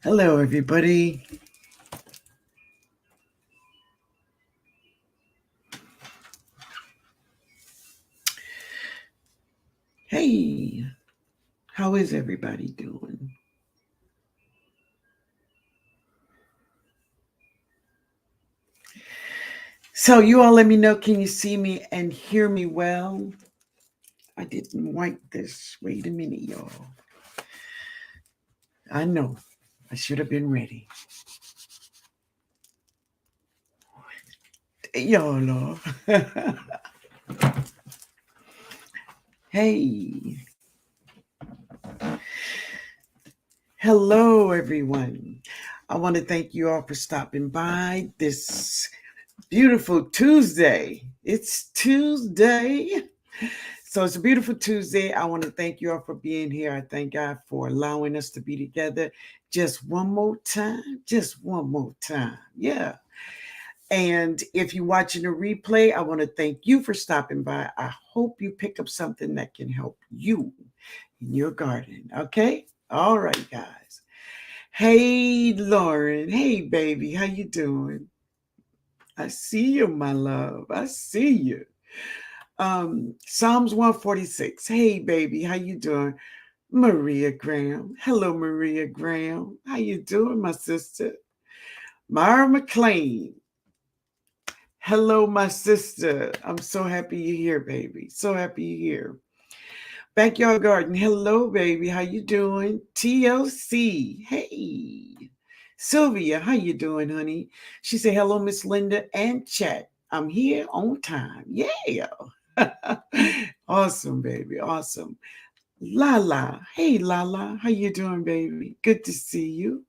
Hello, everybody. Hey, how is everybody doing? So, you all let me know, can you see me and hear me well? I didn't wipe this. Wait a minute, y'all. I know. I should have been ready. Y'all. Hey. Hello, everyone. I want to thank you all for stopping by this beautiful Tuesday. It's Tuesday. So it's a beautiful Tuesday. I want to thank you all for being here. I thank God for allowing us to be together just one more time. Just one more time. Yeah. And if you're watching a replay, I want to thank you for stopping by. I hope you pick up something that can help you in your garden. Okay? All right, guys. Hey, Lauren. Hey, baby. How you doing? I see you, my love. I see you. Psalms 146. Hey, baby. How you doing? Maria Graham. Hello, Maria Graham. How you doing, my sister? Myra McLean. Hello, my sister. I'm so happy you're here, baby. So happy you're here. Backyard Garden. Hello, baby. How you doing? TLC. Hey. Sylvia, how you doing, honey? She said, hello, Miss Linda and chat. I'm here on time. Yeah. Awesome, baby. Awesome. Lala. Hey, Lala. How you doing, baby? Good to see you.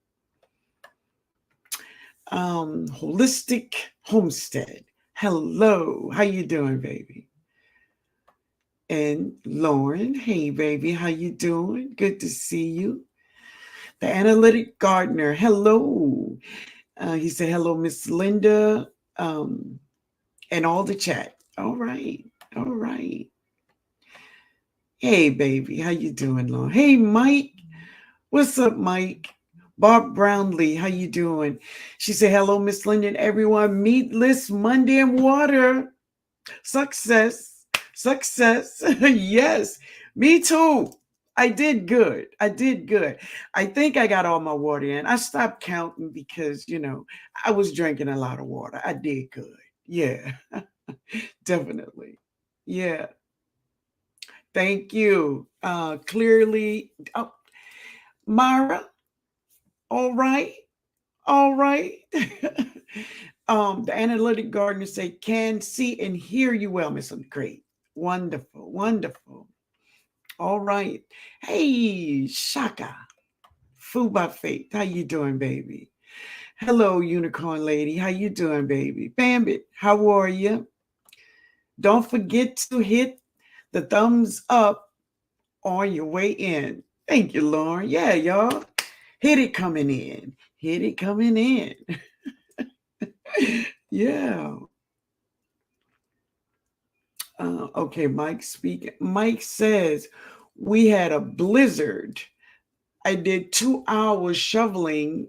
Holistic Homestead. Hello. How you doing, baby? And Lauren. Hey, baby. How you doing? Good to see you. The Analytic Gardener. Hello. He said, hello, Miss Linda. And all the chat. All right. All right. Hey, baby. How you doing, Lauren? Hey, Mike. What's up, Mike? Bob Brownlee, how you doing? She said, hello, Miss Linden, everyone. Meatless Monday in water. Success. Success. Yes, me too. I did good. I did good. I think I got all my water in. I stopped counting because, I was drinking a lot of water. I did good. Yeah, definitely. Yeah. Thank you. Clearly, oh, Myra, all right. All right. The analytic gardener say can see and hear you well, Miss Great. Wonderful, wonderful. All right. Hey, Shaka. Food by Faith. How you doing, baby? Hello, unicorn lady. How you doing, baby? Bambit, how are you? Don't forget to hit the thumbs up on your way in. Thank you, Lauren. Yeah, y'all. Hit it coming in. Hit it coming in. Yeah. Okay, Mike speaking. Mike says, we had a blizzard. I did 2 hours shoveling.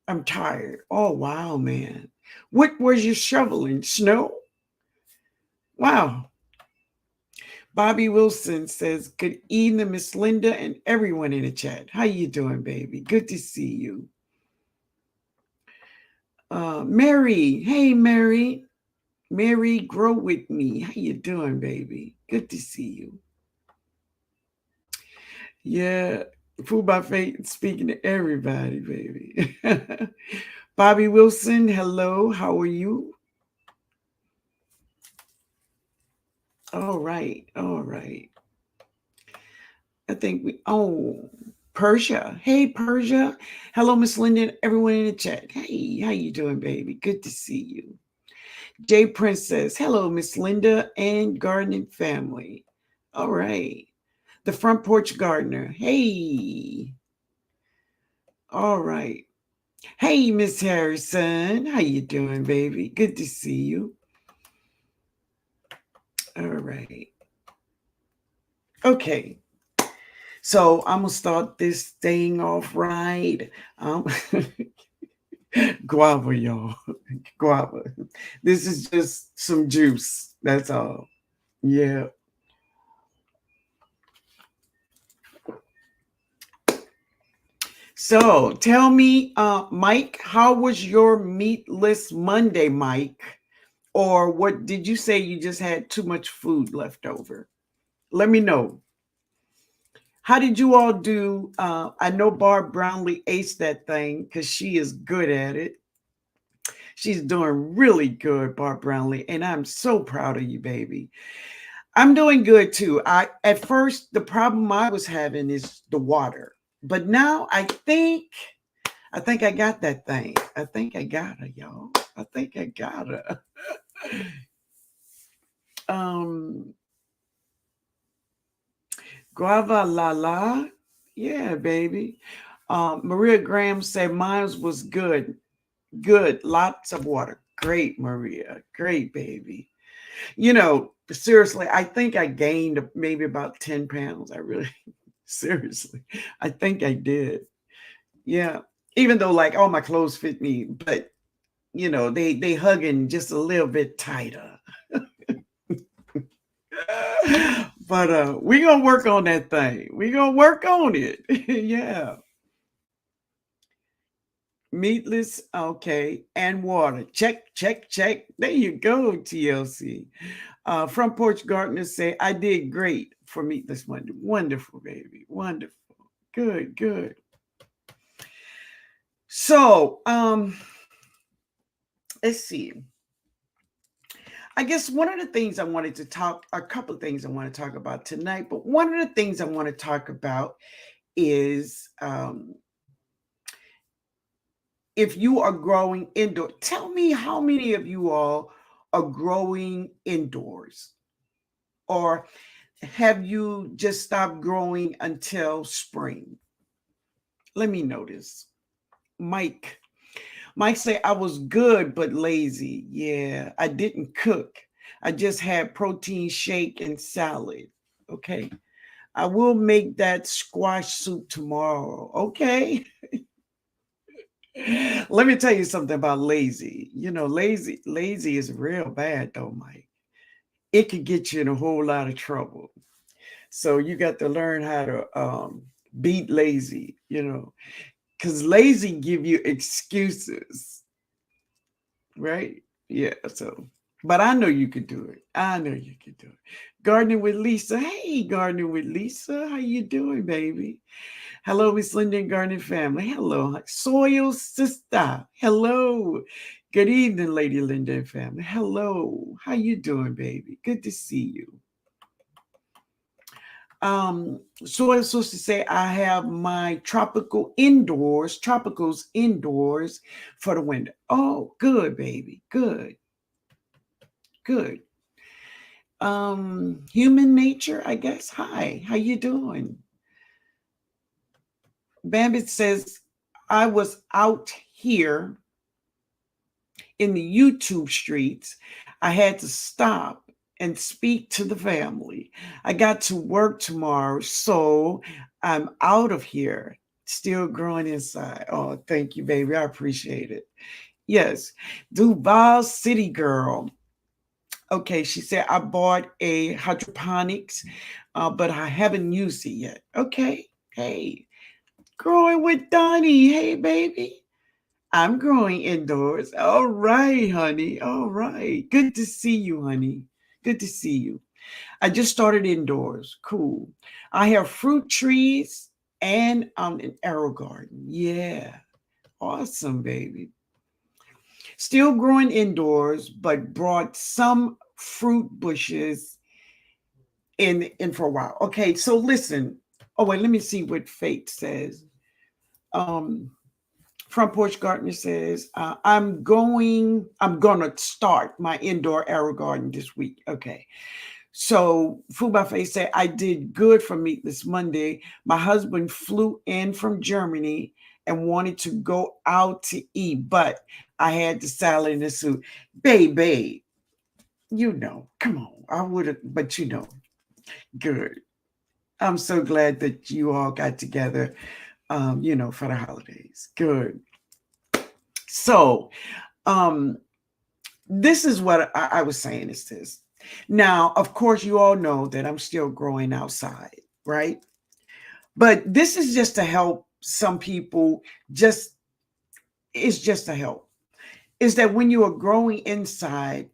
I'm tired. Oh, wow, man. What was you shoveling? Snow? Wow. Bobby Wilson says, good evening, Miss Linda and everyone in the chat. How you doing, baby? Good to see you. Mary. Hey, Mary. Mary, grow with me. How you doing, baby? Good to see you. Yeah, Food by Faith speaking to everybody, baby. Bobby Wilson, hello. How are you? All right. All right. I think Persia. Hey, Persia. Hello, Miss Linda. Everyone in the chat. Hey, how you doing, baby? Good to see you. Jay Princess. Hello, Miss Linda and gardening family. All right. The Front Porch Gardener. Hey. All right. Hey, Miss Harrison. How you doing, baby? Good to see you. All right. Okay. So I'm gonna start this thing off right. Um, guava, y'all. Guava. This is just some juice. That's all. Yeah. So tell me, Mike, how was your meatless Monday, Mike? Or what did you say you just had too much food left over? Let me know. How did you all do? I know Barb Brownlee aced that thing because she is good at it. She's doing really good, Barb Brownlee, and I'm so proud of you, baby. I'm doing good too. I at first the problem I was having is the water, but now I think I got that thing. I think I got her, y'all. I think I got her. Um, Guava la la. Yeah, baby. Maria Graham said mine was good. Good. Lots of water. Great, Maria. Great, baby. Seriously, I think I gained maybe about 10 pounds. I really, seriously, I think I did. Yeah. Even though like all my clothes fit me, but they hugging just a little bit tighter. But we gonna work on that thing. We gonna work on it. Yeah. Meatless, okay, and water. Check, check, check. There you go, TLC. Front Porch Gardener say, I did great for Meatless Monday. Wonderful, baby. Wonderful. Good, good. So, let's see. I guess one of the things I wanted to talk, a couple of things I want to talk about tonight, but one of the things I want to talk about is if you are growing indoor. Tell me how many of you all are growing indoors, or have you just stopped growing until spring? Let me notice. Mike. Mike say I was good but lazy. Yeah, I didn't cook. I just had protein shake and salad. Okay. I will make that squash soup tomorrow. Okay. Let me tell you something about lazy. Lazy is real bad though, Mike. It could get you in a whole lot of trouble. So you got to learn how to beat lazy, because lazy give you excuses, right? Yeah. So, but I know you could do it. I know you could do it. Gardening with Lisa. Hey, gardening with Lisa. How you doing, baby? Hello, Miss Linda and Gardening family. Hello, Soil Sister. Hello. Good evening, Lady Linda and family. Hello. How you doing, baby? Good to see you. Soil Sister say I have my tropicals indoors for the winter. Oh, good, baby. Good, good. Human nature, I guess. Hi, how you doing? Bambit says I was out here in the YouTube streets. I had to stop and speak to the family. I got to work tomorrow, so I'm out of here. Still growing inside. Oh, thank you, baby. I appreciate it. Yes. Duval City Girl. Okay, she said I bought a hydroponics, but I haven't used it yet. Okay. Hey, growing with Donnie. Hey, baby. I'm growing indoors. All right, honey. All right. Good to see you, honey. Good to see you. I just started indoors. Cool. I have fruit trees and an arrow garden. Yeah. Awesome, baby. Still growing indoors, but brought some fruit bushes in for a while. Okay, so listen. Oh, wait, let me see what Fate says. Um, Front Porch Gardener says, I'm gonna start my indoor arrow garden this week. Okay. So Food Buffet said, I did good for Meatless Monday. My husband flew in from Germany and wanted to go out to eat, but I had the salad and the soup. Babe, come on. I would have, but good. I'm so glad that you all got together, for the holidays. Good. So, um, this is what I was saying is this. Now, of course, you all know that I'm still growing outside, right? But this is just to help some people. Just It's just a help. Is that when you are growing inside,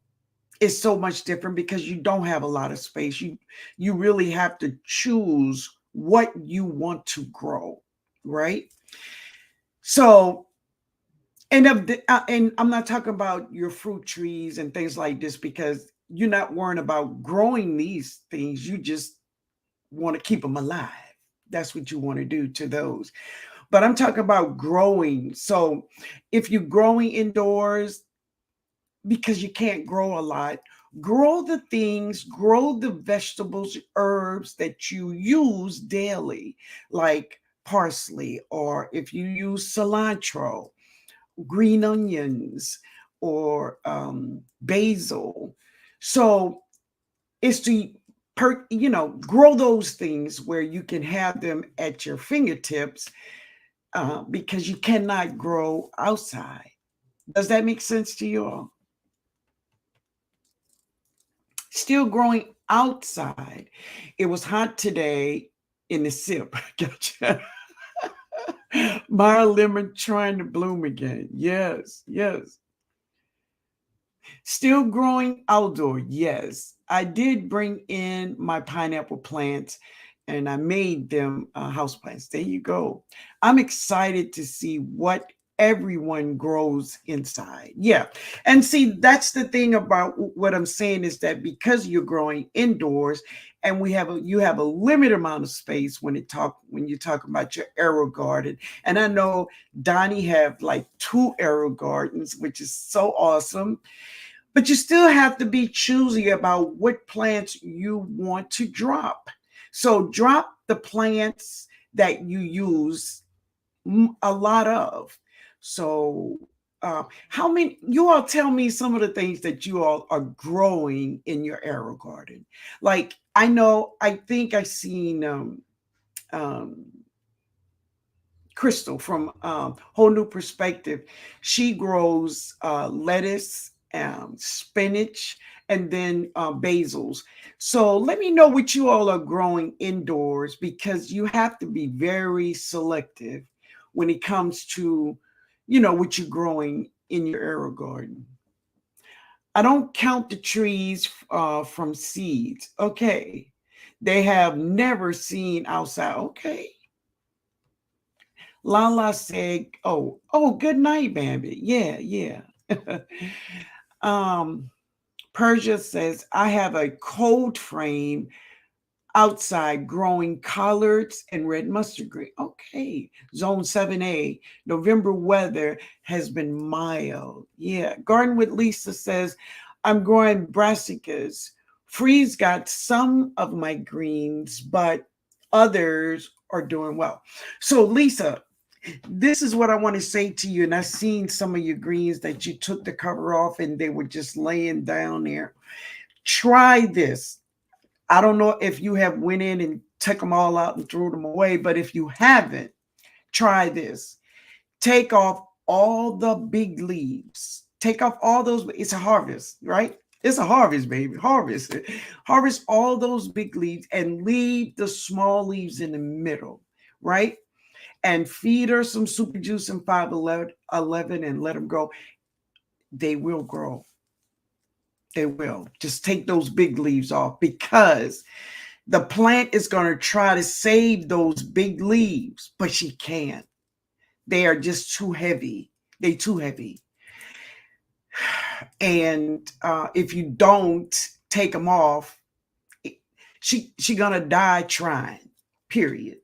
it's so much different because you don't have a lot of space. You really have to choose what you want to grow, right? So, and I'm not talking about your fruit trees and things like this because you're not worrying about growing these things. You just want to keep them alive. That's what you want to do to those. But I'm talking about growing. So, if you're growing indoors, because you can't grow a lot, grow the things, grow the vegetables, herbs that you use daily, like parsley, or if you use cilantro, green onions, or basil. So it's to grow those things where you can have them at your fingertips, because you cannot grow outside. Does that make sense to you all? Still growing outside. It was hot today in the sip. Gotcha. My lemon trying to bloom again. Yes, yes. Still growing outdoor. Yes. I did bring in my pineapple plants and I made them house plants. There you go. I'm excited to see what everyone grows inside. Yeah. And see, that's the thing about what I'm saying is that because you're growing indoors and you have a limited amount of space when you talk about your arrow garden. And I know Donnie have like 2 arrow gardens, which is so awesome. But you still have to be choosy about what plants you want to drop. So drop the plants that you use a lot of. So, how many, you all tell me some of the things that you all are growing in your arrow garden. Like, I think I seen um, Crystal from Whole New Perspective. She grows lettuce, spinach, and then basils. So let me know what you all are growing indoors because you have to be very selective when it comes to, what you're growing in your arrow garden. I don't count the trees from seeds. Okay. They have never seen outside. Okay. Lala said, "Oh, good night, Bambi." Yeah, yeah. um, Persia says, "I have a cold frame outside growing collards and red mustard green." Okay. Zone 7A, November weather has been mild. Yeah. Garden with Lisa says, "I'm growing brassicas. Freeze got some of my greens, but others are doing well." So, Lisa, this is what I want to say to you. And I've seen some of your greens that you took the cover off and they were just laying down there. Try this. I don't know if you have went in and took them all out and threw them away, but if you haven't, try this. Take off all the big leaves. Take off all those. It's a harvest, right? It's a harvest, baby. Harvest. Harvest all those big leaves and leave the small leaves in the middle, right? And feed her some super juice and 511 and let them grow. They will grow. They will. Just take those big leaves off because the plant is going to try to save those big leaves, but she can't. They are just too heavy. They too heavy. And if you don't take them off, she gonna die trying. Period.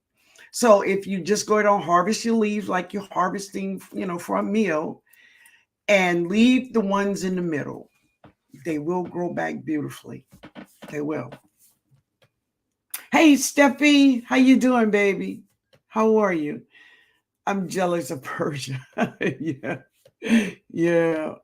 So if you just go ahead and harvest your leaves like you're harvesting, for a meal, and leave the ones in the middle, they will grow back beautifully. They will. Hey, Steffi, how you doing, baby? How are you? I'm jealous of Persia. Yeah, yeah.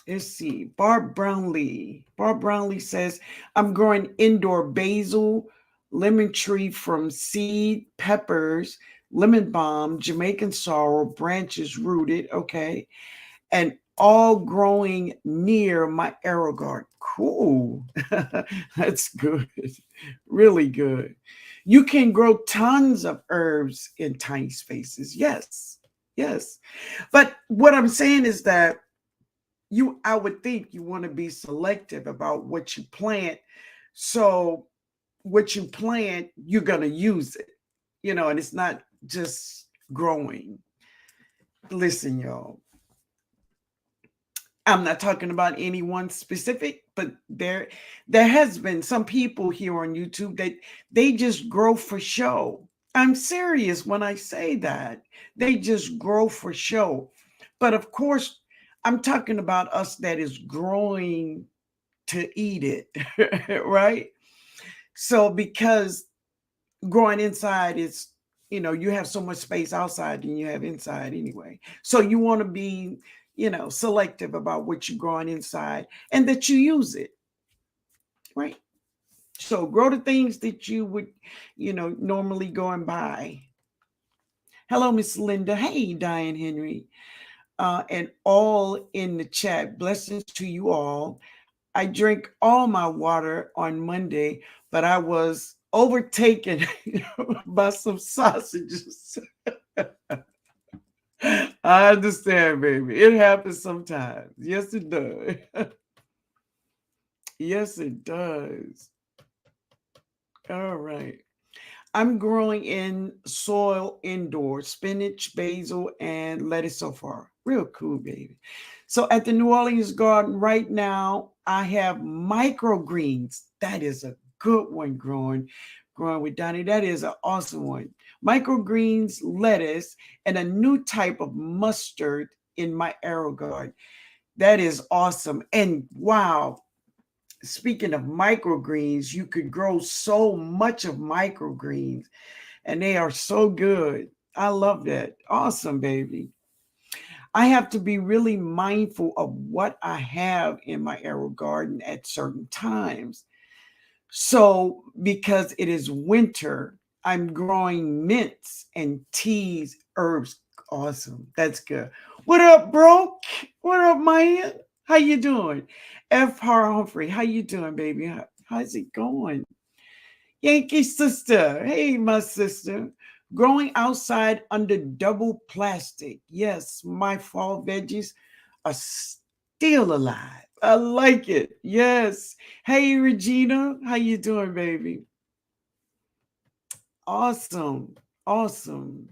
Let's see. Barb Brownlee. Barb Brownlee says, I'm growing indoor basil, lemon tree from seed, peppers, lemon balm, Jamaican sorrel, branches rooted. Okay. And all growing near my arrow garden. Cool. That's good. Really good. You can grow tons of herbs in tiny spaces. Yes. Yes. But what I'm saying is that I would think you want to be selective about what you plant. So what you plant, you're going to use it, and it's not just growing. Listen, y'all, I'm not talking about anyone specific, but there has been some people here on YouTube that they just grow for show. I'm serious when I say that. They just grow for show. But of course, I'm talking about us that is growing to eat it, right? So because growing inside is, you have so much space outside than you have inside anyway. So you want to be, selective about what you're growing inside and that you use it, right? So grow the things that you would, normally go and buy. Hello, Miss Linda. Hey, Diane Henry. And all in the chat. Blessings to you all. I drank all my water on Monday, but I was overtaken by some sausages. I understand, baby. It happens sometimes. Yes, it does. Yes, it does. All right. I'm growing in soil indoors, spinach, basil, and lettuce so far. Real cool, baby. So at the New Orleans garden right now, I have microgreens. That is a good one growing with Donnie. That is an awesome one. Microgreens, lettuce, and a new type of mustard in my arrow garden. That is awesome. And wow, speaking of microgreens, you could grow so much of microgreens and they are so good. I love that. Awesome, baby. I have to be really mindful of what I have in my arrow garden at certain times. So, because it is winter, I'm growing mints and teas, herbs. Awesome. That's good. What up, bro? What up, man? How you doing? F. Humphrey, how you doing, baby? How's it going? Yankee sister. Hey, my sister. Growing outside under double plastic. Yes, my fall veggies are still alive. I like it. Yes. Hey, Regina. How you doing, baby? Awesome. Awesome.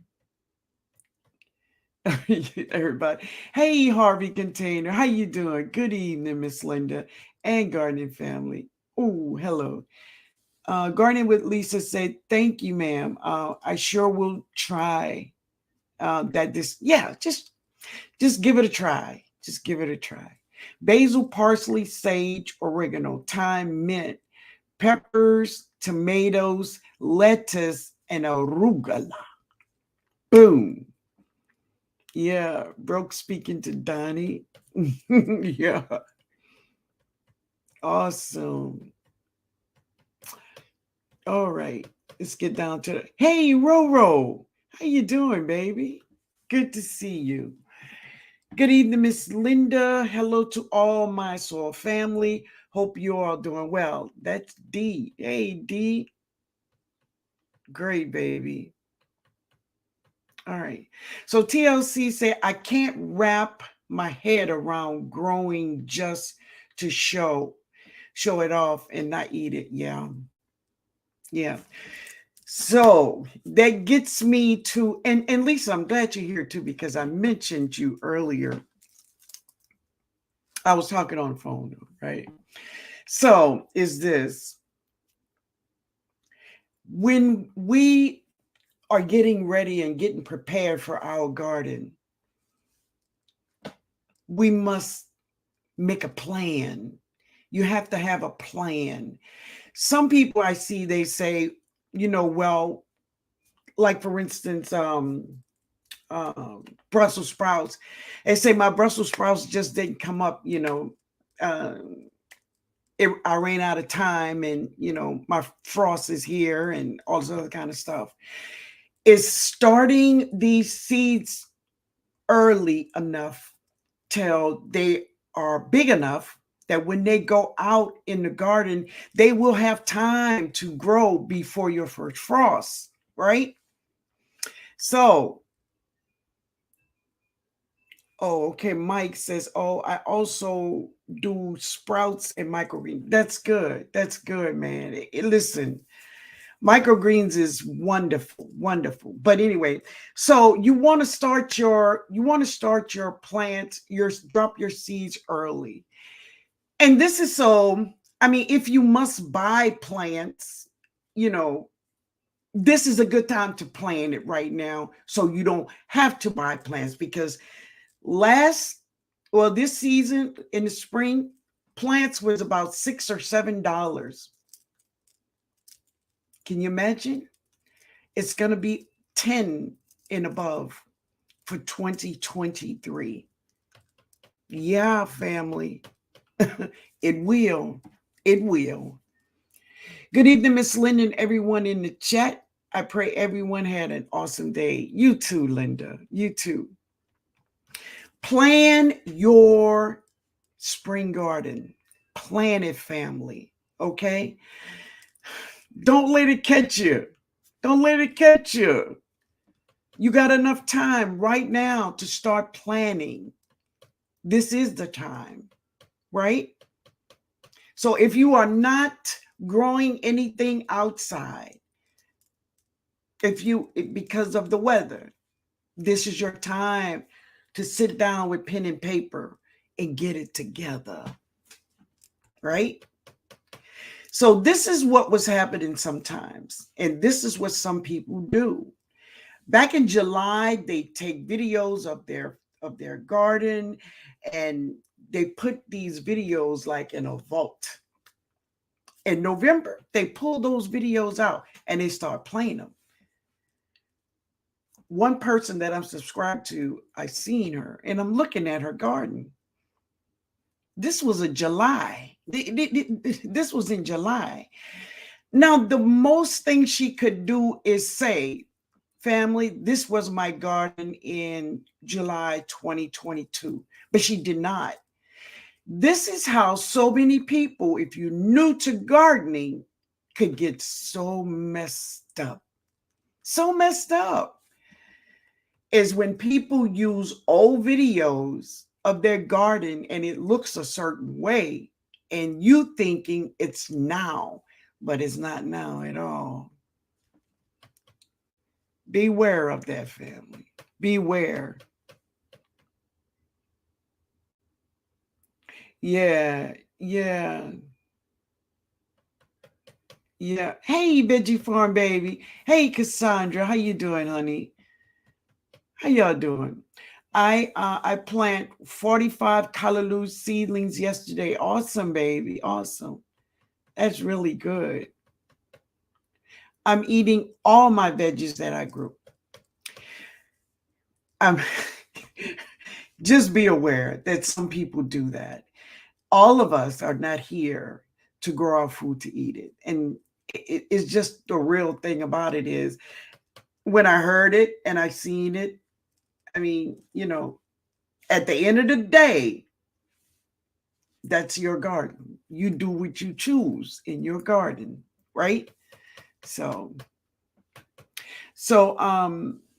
Everybody. Hey, Harvey Container. How you doing? Good evening, Miss Linda and gardening family. Oh, hello. Gardening with Lisa said, thank you, ma'am. I sure will try that. Just give it a try. Just give it a try. Basil, parsley, sage, oregano, thyme, mint, peppers, tomatoes, lettuce, and arugula. Boom. Yeah, broke speaking to Donnie. Yeah. Awesome. All right. Let's get down to it. Hey, Roro. How you doing, baby? Good to see you. Good evening, Miss Linda. Hello to all my soul family. Hope you're all doing well. That's D. Hey, D. Great, baby. All right. So TLC say, I can't wrap my head around growing just to show it off and not eat it. Yeah. Yeah. So that gets me to, and Lisa, I'm glad you're here too, because I mentioned you earlier. I was talking on the phone, right? So is this, when we are getting ready and getting prepared for our garden, we must make a plan. You have to have a plan. Some people I see, they say, well, like for instance, Brussels sprouts and say my Brussels sprouts just didn't come up, uh, I ran out of time, and my frost is here and all this other kind of stuff. Is starting these seeds early enough till they are big enough that when they go out in the garden, they will have time to grow before your first frost, right? So, oh, okay. Mike says, oh, I also do sprouts and microgreens. That's good. That's good, man. Listen, microgreens is wonderful, wonderful. But anyway, so you want to start your plant, drop your seeds early. And this is so, I mean, if you must buy plants, this is a good time to plant it right now so you don't have to buy plants, because this season in the spring, plants was about $6 or $7. Can you imagine? It's going to be 10 and above for 2023. Yeah, family. It will. It will. Good evening, Miss Linda, and everyone in the chat. I pray everyone had an awesome day. You too, Linda. You too. Plan your spring garden. Plan it, family. Okay? Don't let it catch you. Don't let it catch you. You got enough time right now to start planning. This is the time, right? So if you are not growing anything outside, because of the weather, this is your time to sit down with pen and paper and get it together, right? So this is what was happening sometimes, and this is what some people do. Back in July, they take videos of their garden, and they put these videos like in a vault. In November, they pull those videos out and they start playing them. One person that I'm subscribed to, I seen her and I'm looking at her garden. This was in July. This was in July. Now, the most thing she could do is say, family, this was my garden in July 2022, but she did not. This is how so many people, if you're new to gardening, could get so messed up. So messed up is when people use old videos of their garden and it looks a certain way, and you thinking it's now, but it's not now at all. Beware of that, family. Beware. Yeah, yeah, yeah. Hey, Veggie Farm Baby. Hey, Cassandra. How you doing, honey? How y'all doing? I plant 45 callaloo seedlings yesterday. Awesome, baby. Awesome. That's really good. I'm eating all my veggies that I grew. Just be aware that some people do that. All of us are not here to grow our food to eat it. And it's just the real thing about it is when I heard it and I seen it, I mean, at the end of the day, that's your garden. You do what you choose in your garden, right? So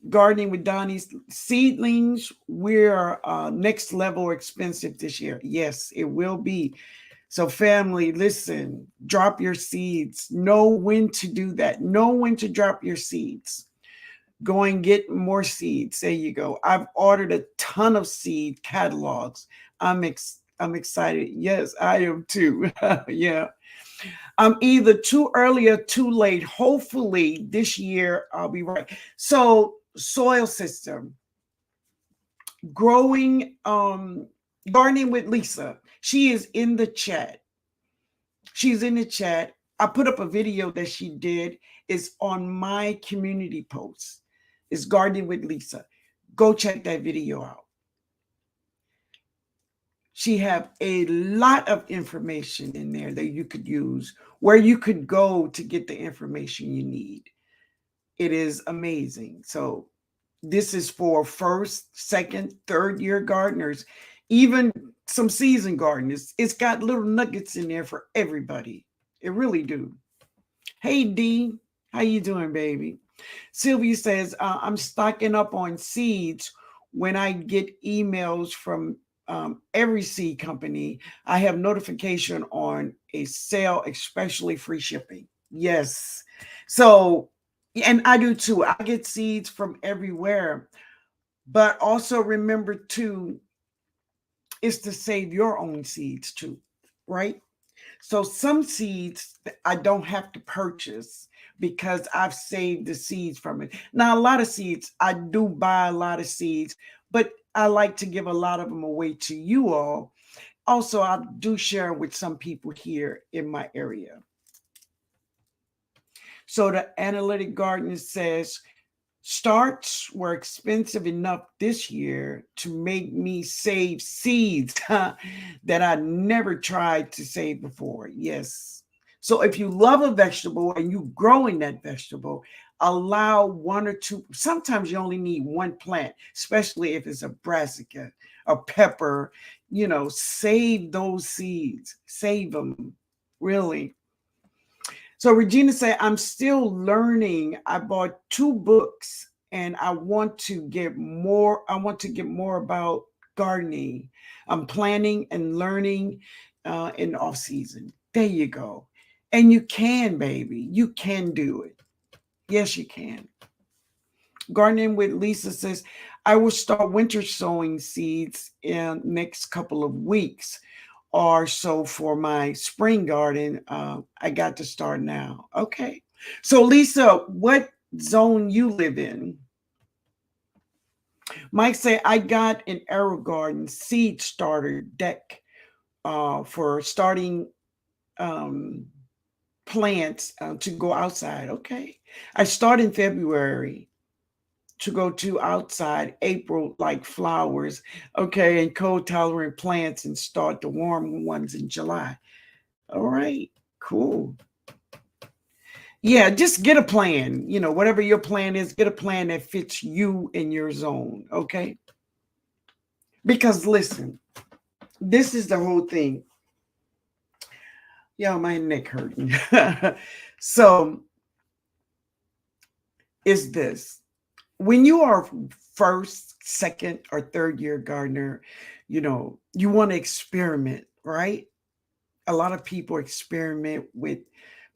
gardening with Donnie's seedlings, we're next level expensive this year. Yes, it will be. So family, listen, drop your seeds. Know when to do that. Know when to drop your seeds. Go and get more seeds. There you go. I've ordered a ton of seed catalogs. I'm excited. Yes, I am too. Yeah. I'm either too early or too late. Hopefully this year I'll be right. So soil system, growing, gardening with Lisa. She is in the chat. She's in the chat. I put up a video that she did. It's on my community post. It's gardening with Lisa. Go check that video out. She have a lot of information in there that you could use, where you could go to get the information you need. It is amazing. So this is for first, second, third year gardeners, even some seasoned gardeners. It's got little nuggets in there for everybody. It really do. Hey D, how you doing, baby? Sylvia says, I'm stocking up on seeds. When I get emails from every seed company, I have notification on a sale, especially free shipping. Yes. So, and I do too. I get seeds from everywhere. But also remember too, is to save your own seeds too, right? So some seeds I don't have to purchase because I've saved the seeds from it. Now, a lot of seeds, I do buy a lot of seeds, but I like to give a lot of them away to you all. Also, I do share with some people here in my area. So the analytic gardener says, starts were expensive enough this year to make me save seeds that I never tried to save before. Yes. So if you love a vegetable and you growing that vegetable, allow one or two. Sometimes you only need one plant, especially if it's a brassica, a pepper. Save those seeds. Save them. Really. So Regina said, I'm still learning. I bought 2 books and I want to get more. I want to get more about gardening. I'm planning and learning in off season. There you go. And you can, baby. You can do it. Yes, you can. Gardening with Lisa says, I will start winter sowing seeds in next couple of weeks or so for my spring garden. I got to start now. Okay. So Lisa, what zone you live in? Mike say, I got an Arrow Garden seed starter deck for starting plants to go outside. Okay. I start in February to go to outside, April, like flowers, okay, and cold tolerant plants, and start the warm ones in July. All right, cool. Yeah, just get a plan. Whatever your plan is, get a plan that fits you in your zone, okay? Because listen, this is the whole thing. Yeah, my neck hurting. So, is this when you are first, second, or third year gardener, you want to experiment, right? A lot of people experiment with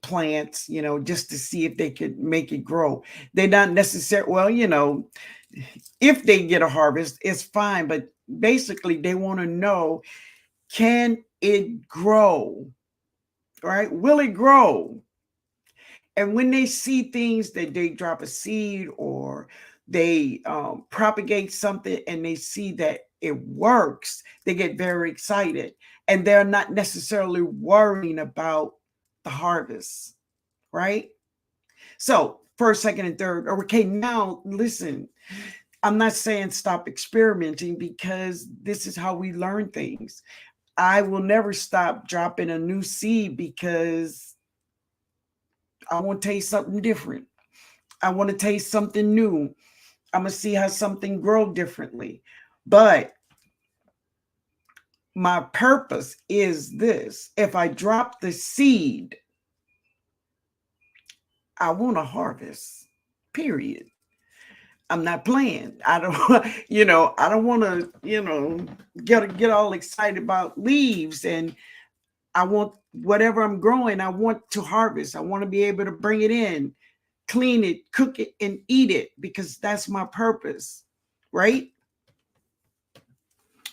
plants, just to see if they could make it grow. They're not necessarily, well, if they get a harvest, it's fine. But basically, they want to know, can it grow? Right? Will it grow? And when they see things that they drop a seed or they propagate something and they see that it works, they get very excited. And they're not necessarily worrying about the harvest, right? So first, second, and third. Okay, now listen, I'm not saying stop experimenting because this is how we learn things. I will never stop dropping a new seed because I want to taste something different. I want to taste something new. I'm going to see how something grow differently. But my purpose is this. If I drop the seed, I want to harvest, period. I'm not playing. I don't, I don't want to, get all excited about leaves. And I want whatever I'm growing, I want to harvest. I want to be able to bring it in, clean it, cook it, and eat it because that's my purpose, right?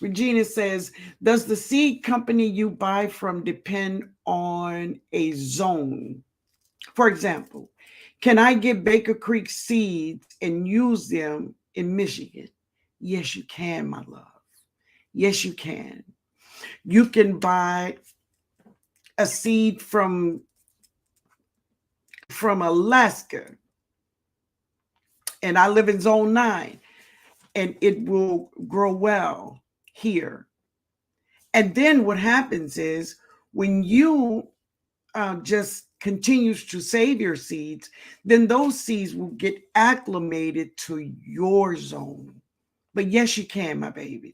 Regina says, does the seed company you buy from depend on a zone? For example, can I get Baker Creek seeds and use them in Michigan? Yes, you can, my love. Yes, you can. You can buy a seed from Alaska, and I live in zone 9. and it will grow well here. And then what happens is when you just continues to save your seeds, then those seeds will get acclimated to your zone. But yes, you can, my baby.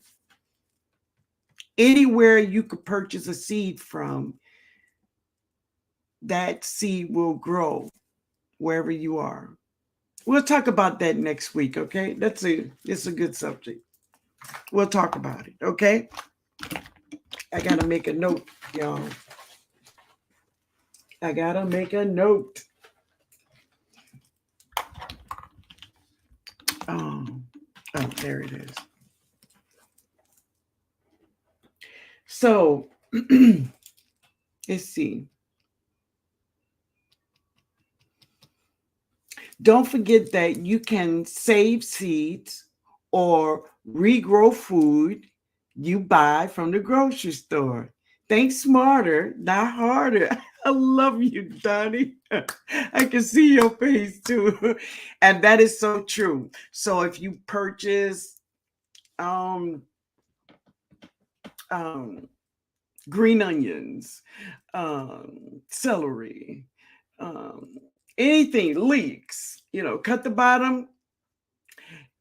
Anywhere you could purchase a seed from, that seed will grow wherever you are. We'll talk about that next week, okay? It's a good subject. We'll talk about it, okay? I gotta make a note, y'all. I gotta make a note. Oh, oh, there it is. So let's see. Don't forget that you can save seeds or regrow food you buy from the grocery store. Think smarter, not harder. I love you, Donnie. I can see your face too. And that is so true. So if you purchase um, um, green onions, celery, um, anything, leeks, cut the bottom,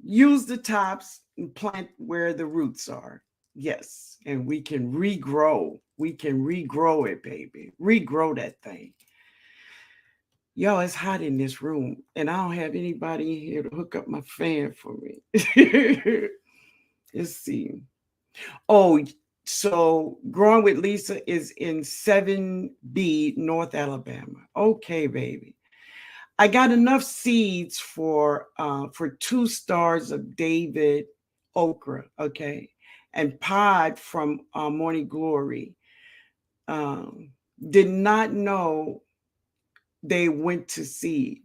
use the tops, and plant where the roots are. Yes, and we can regrow. We can regrow it, baby. Regrow that thing. Yo, it's hot in this room, and I don't have anybody here to hook up my fan for me. Let's see. Oh, so Growing with Lisa is in 7B, North Alabama. Okay, baby. I got enough seeds for 2 stars of David okra, okay, and pod from Morning Glory. Um, did not know they went to seed.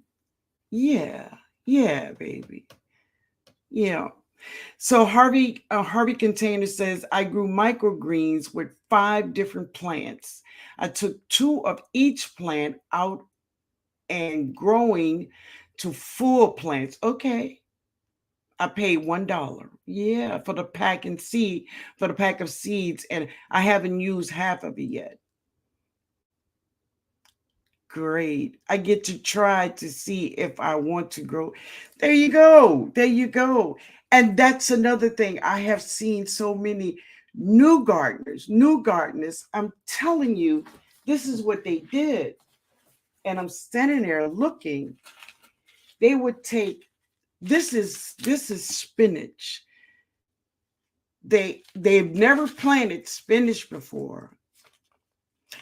Yeah, yeah, baby. Yeah. So Harvey Container says I grew microgreens with 5 different plants. I took 2 of each plant out and growing to full plants. Okay. I paid $1. Yeah, for the pack of seeds, and I haven't used half of it yet. Great. I get to try to see if I want to grow. There you go. There you go. And that's another thing. I have seen so many new gardeners. I'm telling you, this is what they did. And I'm standing there looking. They would take this is spinach. They've never planted spinach before.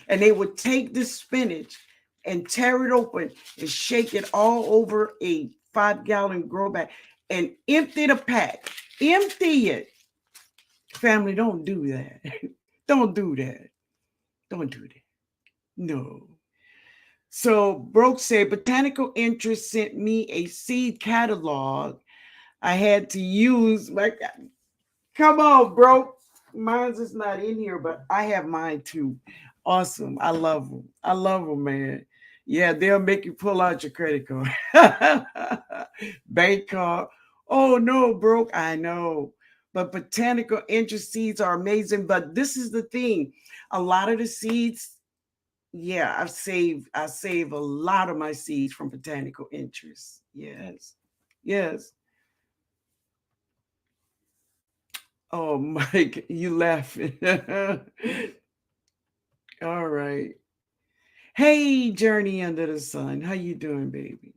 And they would take this spinach and tear it open and shake it all over a 5-gallon grow bag and empty the pack. Empty it. Family, don't do that. Don't do that. Don't do that. No. So Broke said, Botanical Interest sent me a seed catalog. I had to use my. Come on, bro. Mine's is not in here, but I have mine too. Awesome. I love them. I love them, man. Yeah, they'll make you pull out your credit card. Bank card. Oh, no, broke. I know. But botanical interest seeds are amazing. But this is the thing. A lot of the seeds, yeah, I save a lot of my seeds from botanical interest. Yes. Yes. Oh, Mike, you laughing. All right. Hey, Journey Under the Sun. How you doing, baby?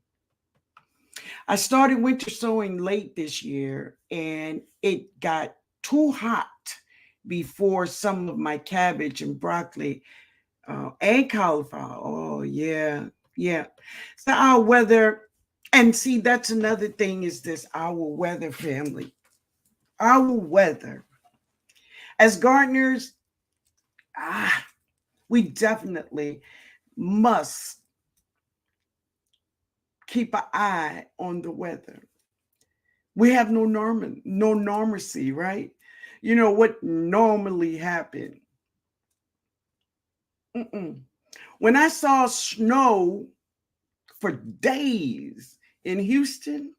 I started winter sowing late this year, and it got too hot before some of my cabbage and broccoli and cauliflower. Oh, yeah. Yeah. So our weather, and see, that's another thing is this, our weather, family. Our weather. As gardeners, we definitely must keep an eye on the weather. We have no normalcy, right? You know what normally happened. When I saw snow for days in Houston,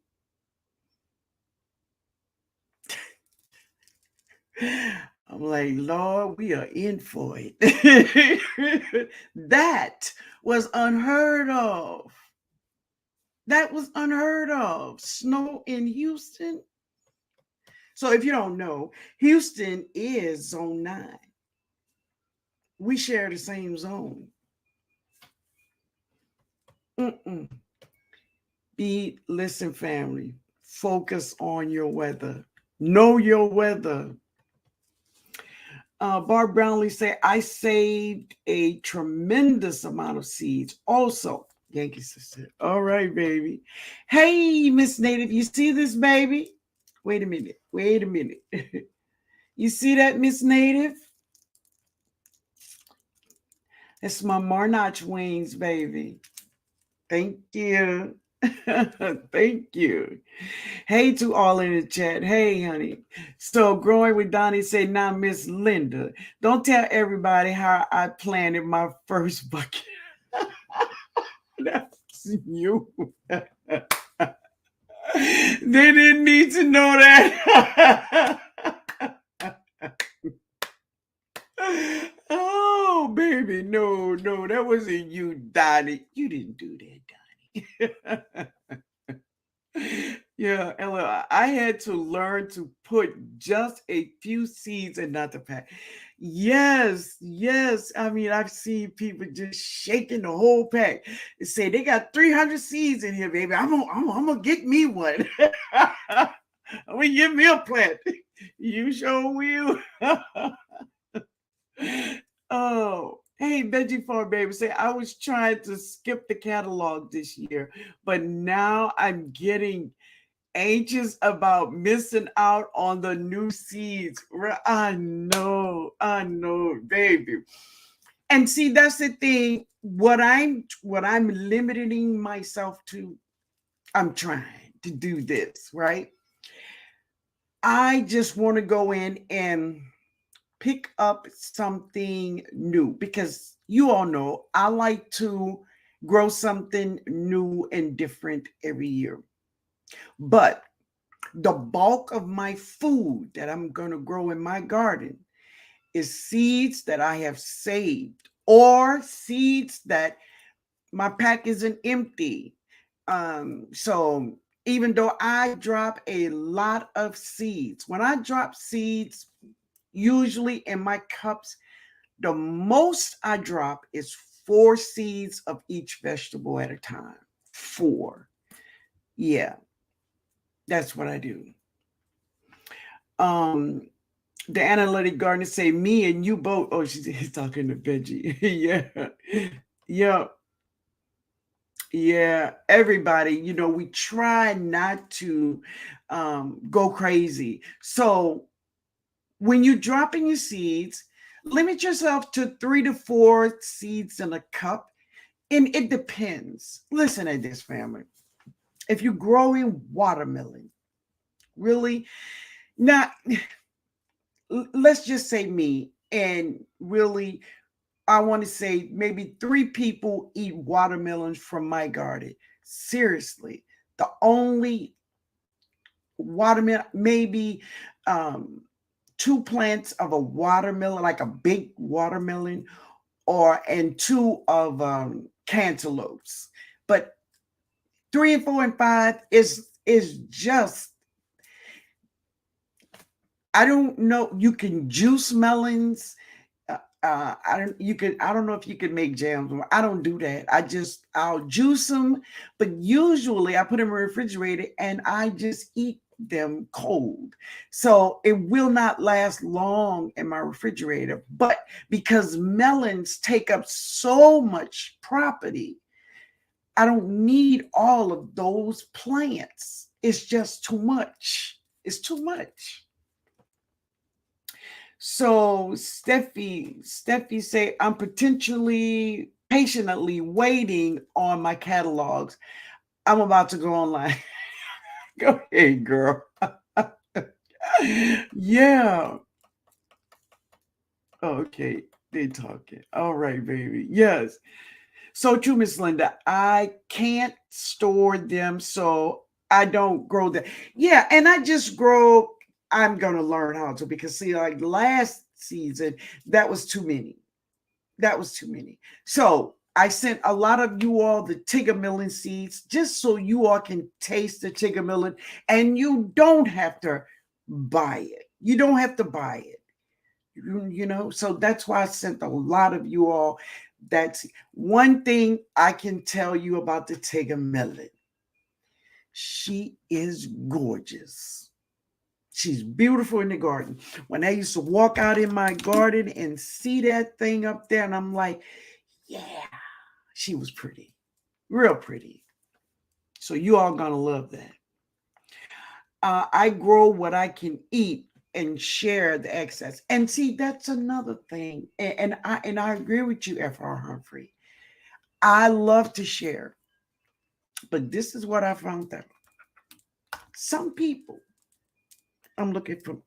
I'm like, Lord, we are in for it. That was unheard of. That was unheard of. Snow in Houston. So if you don't know, Houston is zone 9. We share the same zone. Mm-mm. Listen, family, focus on your weather. Know your weather. Barb Brownlee said, I saved a tremendous amount of seeds. Also, Yankee sister. All right, baby. Hey, Miss Native, you see this, baby? Wait a minute. Wait a minute. You see that, Miss Native? That's my Marnach wings, baby. Thank you. Thank you. Hey to all in the chat. Hey, honey. So growing with Donnie said, now, Miss Linda, don't tell everybody how I planted my first bucket. That's you. They didn't need to know that. Oh, baby. No, that wasn't you, Donnie. You didn't do that, Donnie. Yeah, Ella, I had to learn to put just a few seeds in not the pack. Yes, yes. I mean, I've seen people just shaking the whole pack and say they got 300 seeds in here, baby. I'm gonna get me one. I'm gonna give me a plant. You sure will. Oh, hey, Veggie Farm Baby say, I was trying to skip the catalog this year, but now I'm getting anxious about missing out on the new seeds. I know, baby. And see, that's the thing. What I'm limiting myself to, I'm trying to do this, right? I just want to go in and pick up something new because you all know I like to grow something new and different every year. But the bulk of my food that I'm going to grow in my garden is seeds that I have saved or seeds that my pack isn't empty. So even though I drop a lot of seeds, when I drop seeds, usually in my cups, the most I drop is 4 seeds of each vegetable at a time. 4. Yeah, that's what I do. The analytic gardener say, me and you both. Oh, he's talking to Veggie. Yeah. Yeah. Everybody, we try not to go crazy. So when you're dropping your seeds, limit yourself to 3 to 4 seeds in a cup. And it depends. Listen to this, family. If you're growing watermelon, really, not, let's just say me, and really, I want to say maybe 3 people eat watermelons from my garden. Seriously, the only watermelon, maybe 2 plants of a watermelon, like a big watermelon, and 2 of cantaloupes. But 3 and 4 and 5 is just, I don't know. You can juice melons. I don't know if you can make jams. I don't do that. I'll juice them, but usually I put them in the refrigerator and I just eat them cold. So it will not last long in my refrigerator. But because melons take up so much property, I don't need all of those plants. It's just too much. It's too much. So Steffi say, I'm patiently waiting on my catalogs. I'm about to go online. Go ahead, girl. Yeah. Okay, they talking. All right, baby. Yes. So true, Miss Linda. I can't store them, so I don't grow them. Yeah, and I just grow I'm going to learn how to, because see, like last season, that was too many. That was too many. So I sent a lot of you all the Tiggermillion seeds just so you all can taste the Tiggermillion, and you don't have to buy it. You don't have to buy it. You know, so that's why I sent a lot of you all. That's one thing I can tell you about the Tiggermillion. She is gorgeous. She's beautiful in the garden. When I used to walk out in my garden and see that thing up there, and I'm like, yeah, she was pretty, real pretty. So you all gonna love that. I grow what I can eat and share the excess. And see, that's another thing. And I agree with you, F.R. Humphrey. I love to share, but this is what I found out. Some people, I'm looking for,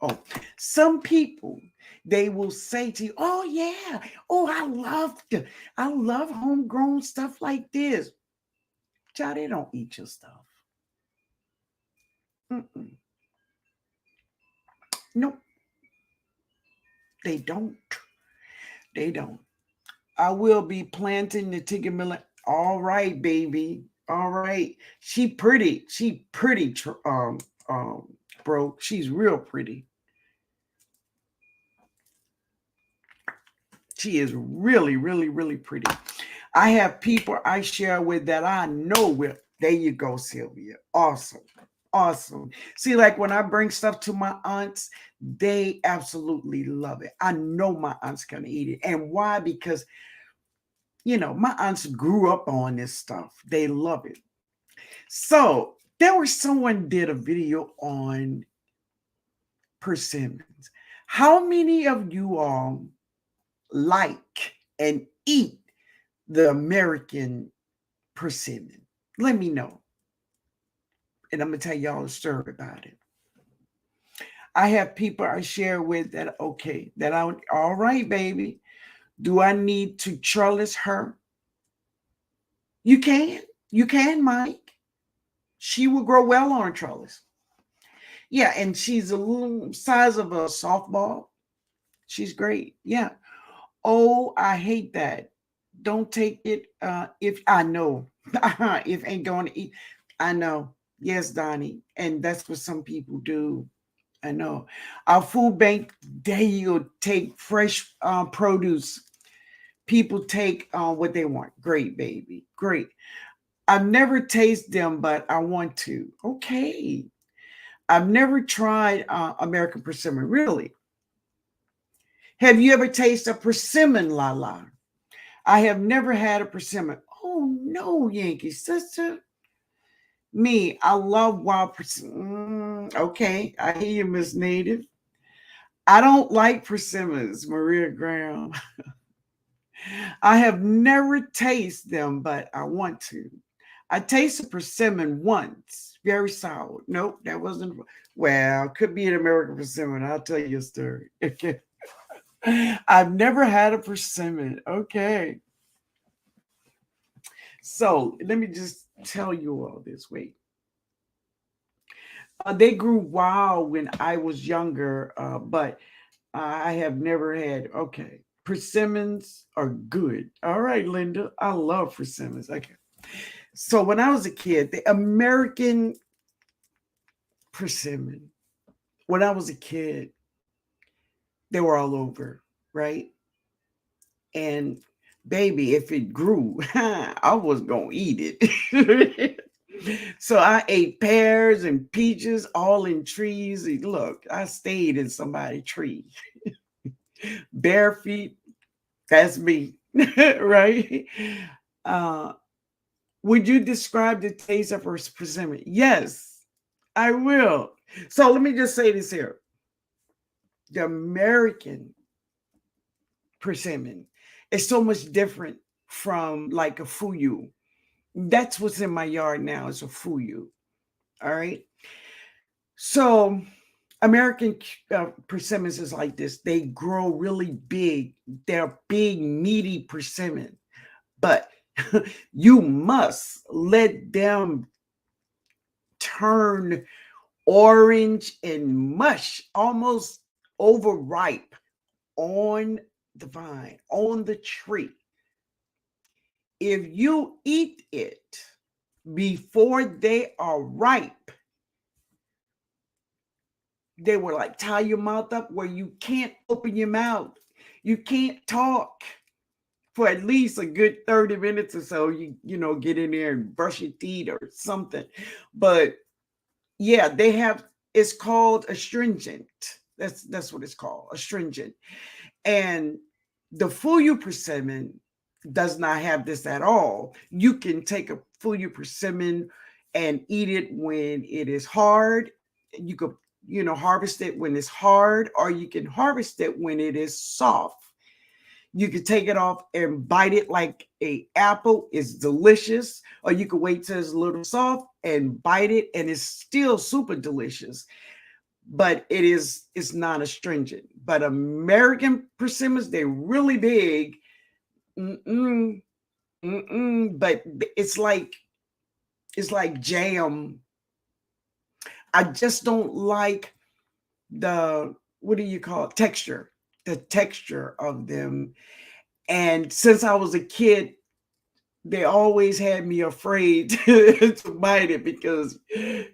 some people, they will say to you, oh yeah, oh, I love homegrown stuff like this. Child, they don't eat your stuff. Mm-mm. Nope, they don't. They don't. I will be planting the Tiggermillion. All right, baby. All right. She pretty. She pretty, bro. She's real pretty. She is really, really, really pretty. I have people I share with that I know with. There you go, Sylvia. Awesome. Awesome. See, like when I bring stuff to my aunts, they absolutely love it. I know my aunt's going to eat it. And why? Because, my aunts grew up on this stuff. They love it. So there was someone did a video on persimmons. How many of you all like and eat the American persimmon? Let me know. And I'm going to tell y'all a story about it. I have people I share with that, okay, that I, all right, baby. Do I need to trellis her? You can. You can, Mike. She will grow well on a trellis. Yeah, and she's a little size of a softball. She's great. Yeah. Oh, I hate that. Don't take it if I know. If ain't going to eat. I know. Yes, Donnie. And that's what some people do. I know. Our food bank, they'll take fresh produce. People take what they want. Great, baby. Great. I've never tasted them, but I want to. Okay. I've never tried American persimmon. Really? Have you ever tasted a persimmon, Lala? I have never had a persimmon. Oh, no, Yankee sister. Me, I love wild persimmon. Okay, I hear you, Miss Native. I don't like persimmons, Maria Graham. I have never tasted them, but I want to. I tasted persimmon once, very sour. Nope, that wasn't. Well, could be an American persimmon. I'll tell you a story. I've never had a persimmon. Okay. So let me just tell you all this. Wait. They grew wild when I was younger, but I have never had. Okay. Persimmons are good. All right, Linda. I love persimmons. Okay. So when I was a kid, the American persimmon, when I was a kid, they were all over, right? And baby, if it grew, I was going to eat it. So I ate pears and peaches all in trees. Look, I stayed in somebody's tree. Bare feet, that's me, right? Uh, would you describe the taste of a persimmon? Yes, I will. So let me just say this here. The American persimmon is so much different from like a fuyu. That's what's in my yard now is a fuyu. All right. So American persimmons is like this. They grow really big. They're big, meaty persimmon. But you must let them turn orange and mush, almost overripe on the vine, on the tree. If you eat it before they are ripe, they will like tie your mouth up where you can't open your mouth. You can't talk for at least a good 30 minutes or so. You get in there and brush your teeth or something. But yeah, they have, it's called astringent. That's what it's called, astringent. And the fuyu persimmon does not have this at all. You can take a fuyu persimmon and eat it when it is hard. You could, harvest it when it's hard, or you can harvest it when it is soft. You could take it off and bite it like a apple. It's delicious. Or you could wait till it's a little soft and bite it, and it's still super delicious. But it's not astringent. But American persimmons, they're really big. But it's like jam. I just don't like the, what do you call it, texture, the texture of them. And since I was a kid, they always had me afraid to bite it because, I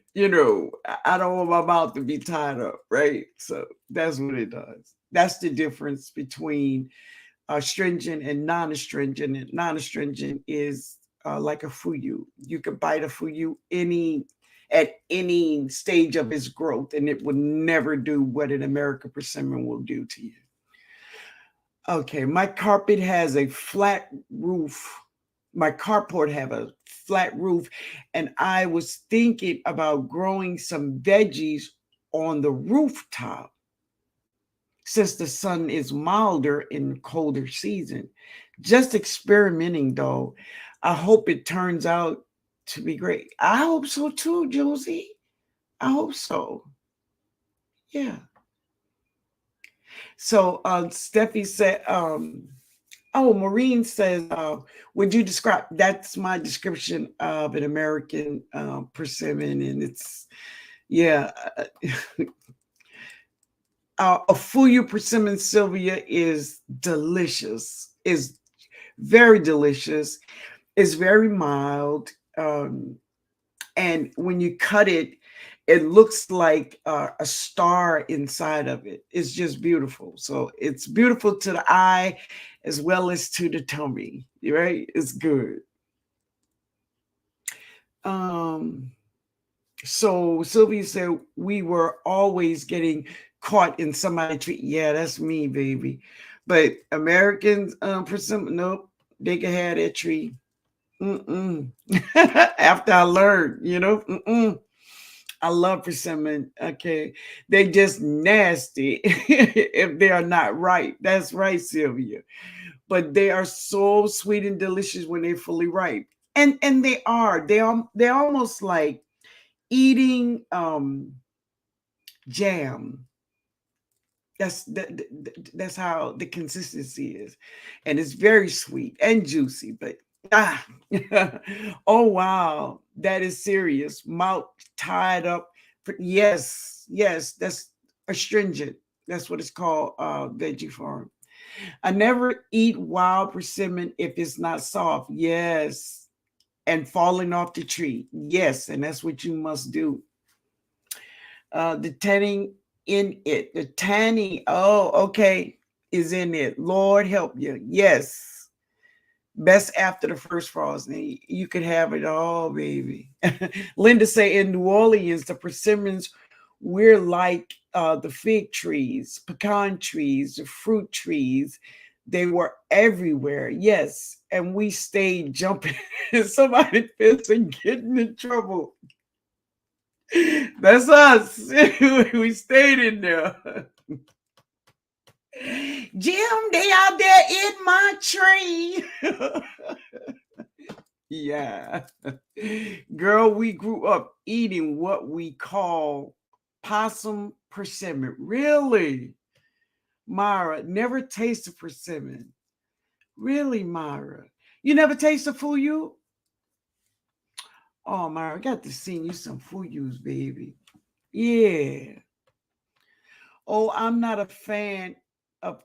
don't want my mouth to be tied up, right? So that's what it does. That's the difference between astringent and non-astringent. And non-astringent is like a fuyu. You can bite a fuyu at any stage of its growth, and it will never do what an American persimmon will do to you. Okay, my carpet has a flat roof. My carport have a flat roof, and I was thinking about growing some veggies on the rooftop since the sun is milder in colder season. Just experimenting though. I hope it turns out to be great. I hope so too, Josie. I hope so. Yeah. So Steffi said, Maureen says, would you describe, that's my description of an American persimmon, and it's, yeah. A fuyu persimmon, Sylvia, is delicious, is very delicious, it's very mild, and when you cut it, it looks like a star inside of it. It's just beautiful. So it's beautiful to the eye as well as to the tummy, right? It's good. So Sylvia said we were always getting caught in somebody's tree. Yeah, that's me, baby. But Americans, persimmon, nope, they can have that tree. After I learned, I love persimmon. Okay, they just nasty if they are not ripe. That's right, Sylvia. But they are so sweet and delicious when they're fully ripe, and they are. They're almost like eating jam. That's how the consistency is, and it's very sweet and juicy. But oh wow, that is serious. Mouth tied up. Yes, that's astringent. That's what it's called. Veggie farm. I never eat wild persimmon if it's not soft. Yes, and falling off the tree. Yes, and that's what you must do. The tanning in it. The tanning, oh, okay, is in it. Lord help you. Yes. Best after the first frost. You could have it all, baby. Linda say in New Orleans, the persimmons, we're like the fig trees, pecan trees, the fruit trees. They were everywhere. Yes. And we stayed jumping. Somebody fits and getting in trouble. That's us. We stayed in there. Jim, they out there in my tree. Yeah. Girl, we grew up eating what we call possum persimmon. Really? Myra, never tasted persimmon. Really, Myra? You never tasted fuyu? Oh, Myra, I got to sing you some fuyus, baby. Yeah. Oh, I'm not a fan of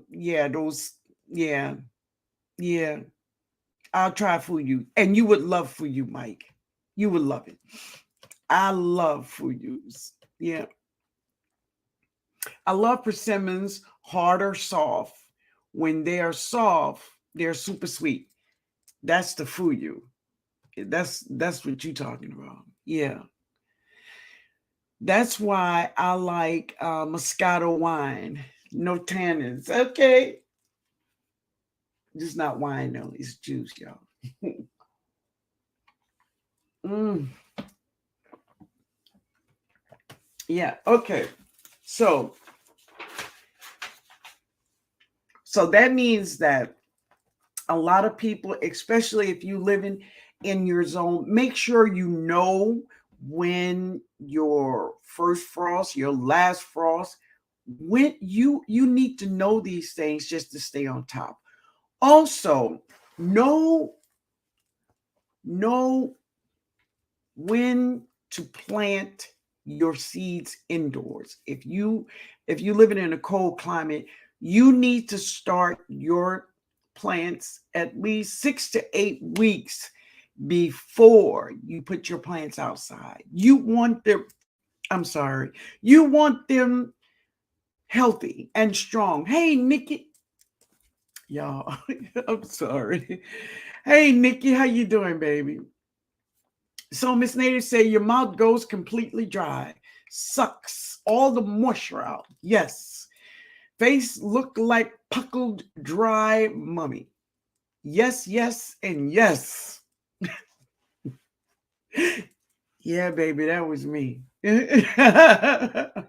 yeah, those, yeah, yeah. I'll try Fuyu. And you would love Fuyu, Mike. You would love it. I love Fuyus. Yeah. I love persimmons, hard or soft. When they are soft, they're super sweet. That's the Fuyu. That's what you're talking about. Yeah. That's why I like Moscato wine. No tannins. Okay. Just not wine though. It's juice, y'all. Mm, yeah. Okay. So that means that a lot of people, especially if you live in your zone, make sure you know when your first frost, your last frost, when you need to know these things just to stay on top. Also, know know when to plant your seeds indoors. If you living in a cold climate, you need to start your plants at least 6 to 8 weeks before you put your plants outside. You want them, I'm sorry, you want them healthy and strong. Hey, Nikki, y'all, I'm sorry. Hey, Nikki, how you doing, baby? So Miss Native say your mouth goes completely dry. Sucks all the moisture out. Yes. Face look like puckled dry mummy. Yes, yes, and yes. Yeah, baby, that was me. That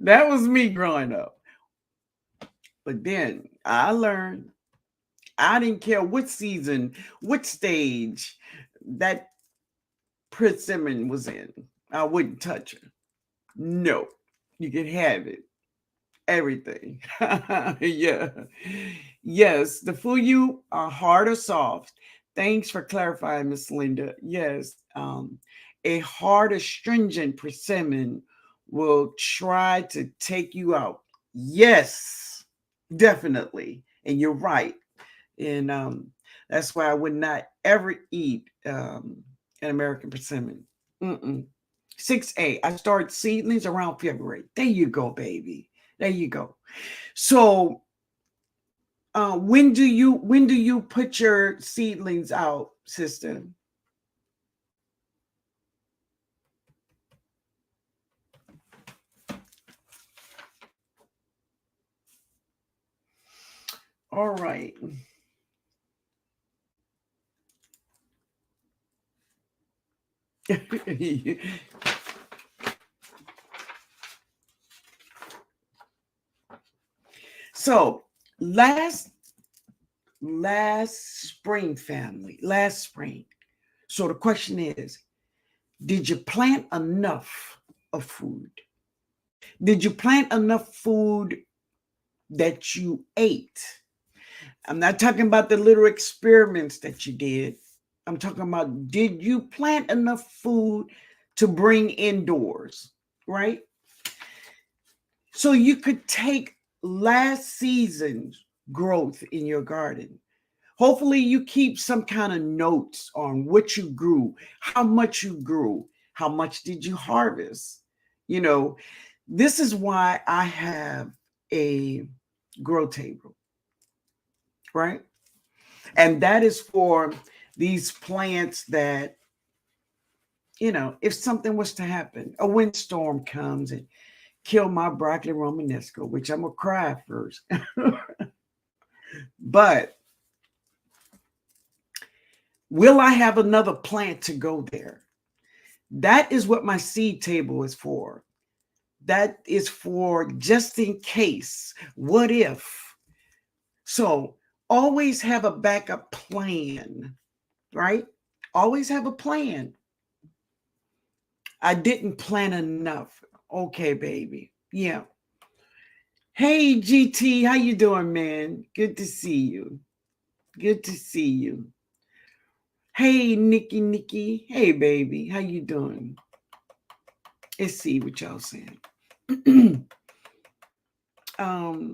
was me growing up. But then I learned I didn't care what season, what stage that persimmon was in. I wouldn't touch her. No, you can have it. Everything. Yeah. Yes, the fuyu are hard or soft. Thanks for clarifying, Miss Linda. Yes, a hard astringent persimmon will try to take you out. Yes, definitely. And you're right. And that's why I would not ever eat an American persimmon. Mm-mm. 6A. I start seedlings around February. There you go, baby. There you go. So when do you put your seedlings out, sister? All right. So last spring, family, last spring. So the question is, did you plant enough of food? Did you plant enough food that you ate? I'm not talking about the little experiments that you did. I'm talking about, did you plant enough food to bring indoors, right? So you could take last season's growth in your garden. Hopefully, you keep some kind of notes on what you grew, how much did you harvest. You know, this is why I have a grow table, right? And that is for these plants that, if something was to happen, a windstorm comes and kill my broccoli romanesco, which I'm gonna cry first. But will I have another plant to go there? That is what my seed table is for. That is for just in case. What if? So always have a backup plan, right? Always have a plan. I didn't plan enough. Okay, baby. Yeah. Hey, GT, how you doing, man? Good to see you. Good to see you. Hey, Nikki. Hey, baby, how you doing? Let's see what y'all saying. um,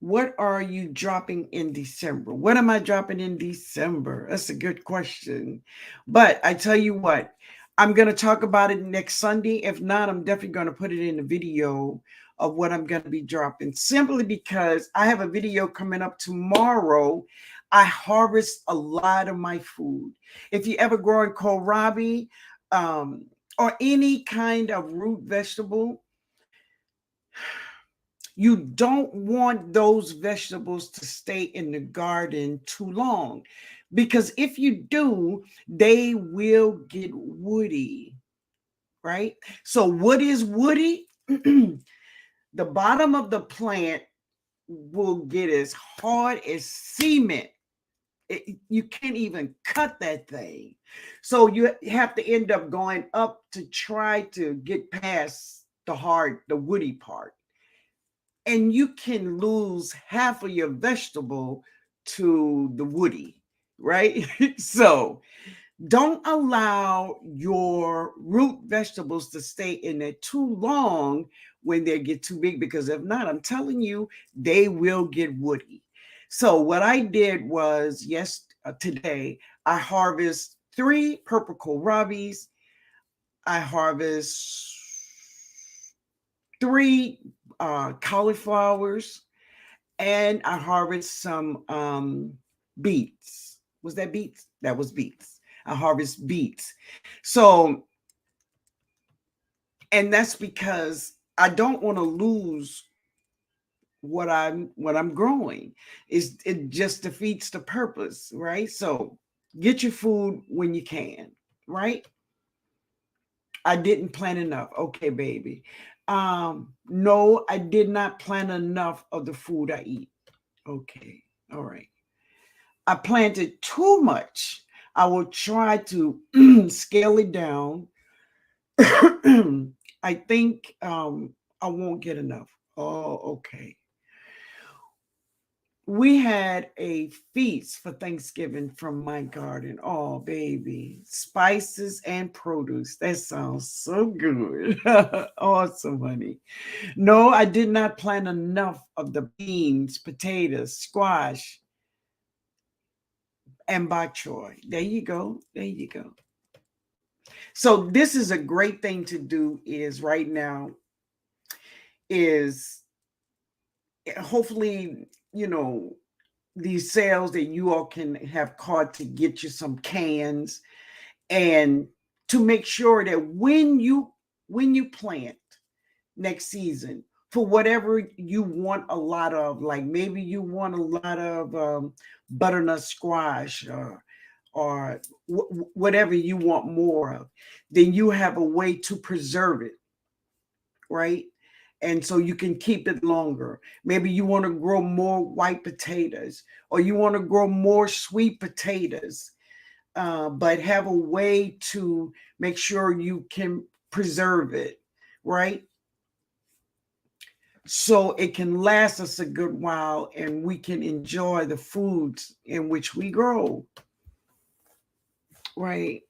what are you dropping in December? What am I dropping in December? That's a good question. But I tell you what, I'm going to talk about it next Sunday. If not, I'm definitely going to put it in a video of what I'm going to be dropping, simply because I have a video coming up tomorrow. I harvest a lot of my food. If you ever grow in kohlrabi, or any kind of root vegetable, you don't want those vegetables to stay in the garden too long, because if you do, they will get woody, right? So what is woody? The bottom of the plant will get as hard as cement. You can't even cut that thing. So you have to end up going up to try to get past the woody part, and you can lose half of your vegetable to the woody, right? So don't allow your root vegetables to stay in there too long when they get too big, because if not, I'm telling you, they will get woody. So what I did was, today I harvest 3 purple kohlrabis. I harvest 3 cauliflowers, and I harvest some beets. Was that beets? That was beets. I harvest beets. So, and that's because I don't want to lose what I'm growing. It just defeats the purpose, right? So get your food when you can, right? I didn't plan enough. Okay, baby. No, I did not plan enough of the food I eat. Okay. All right. I planted too much. I will try to scale it down. I think I won't get enough. Oh, okay. We had a feast for Thanksgiving from my garden. Oh, baby. Spices and produce. That sounds so good. Awesome, honey. No, I did not plant enough of the beans, potatoes, squash, and bok choy. There you go. There you go. So this is a great thing to do, is right now, is hopefully, these sales that you all can have caught to get you some cans, and to make sure that when you plant next season, for whatever you want a lot of, like maybe you want a lot of butternut squash, or whatever you want more of, then you have a way to preserve it, right? And so you can keep it longer. Maybe you want to grow more white potatoes, or you want to grow more sweet potatoes, but have a way to make sure you can preserve it, right? So it can last us a good while, and we can enjoy the foods in which we grow, right?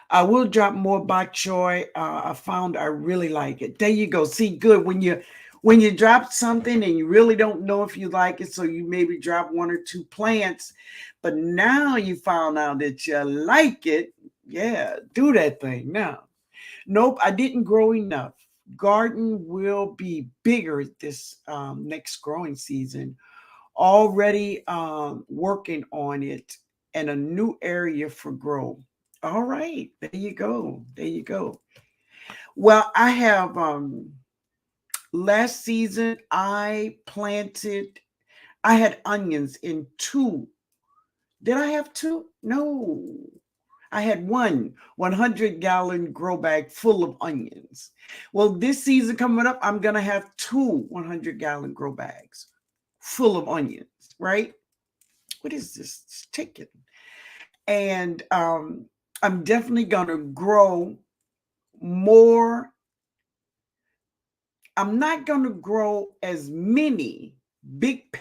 I will drop more bok choy. I found I really like it. There you go. See, good when you drop something and you really don't know if you like it, so you maybe drop 1 or 2 plants, but now you found out that you like it. Yeah, do that thing now. Nope, I didn't grow enough. Garden will be bigger this next growing season. Already working on it, and a new area for growth. All right, there you go. There you go. Well, I have last season I had onions in 2. Did I have 2? No. I had 100-gallon grow bag full of onions. Well, this season coming up, I'm going to have 2 100-gallon grow bags full of onions, right? What is this? It's chicken. And I'm definitely going to grow more. I'm not going to grow as many big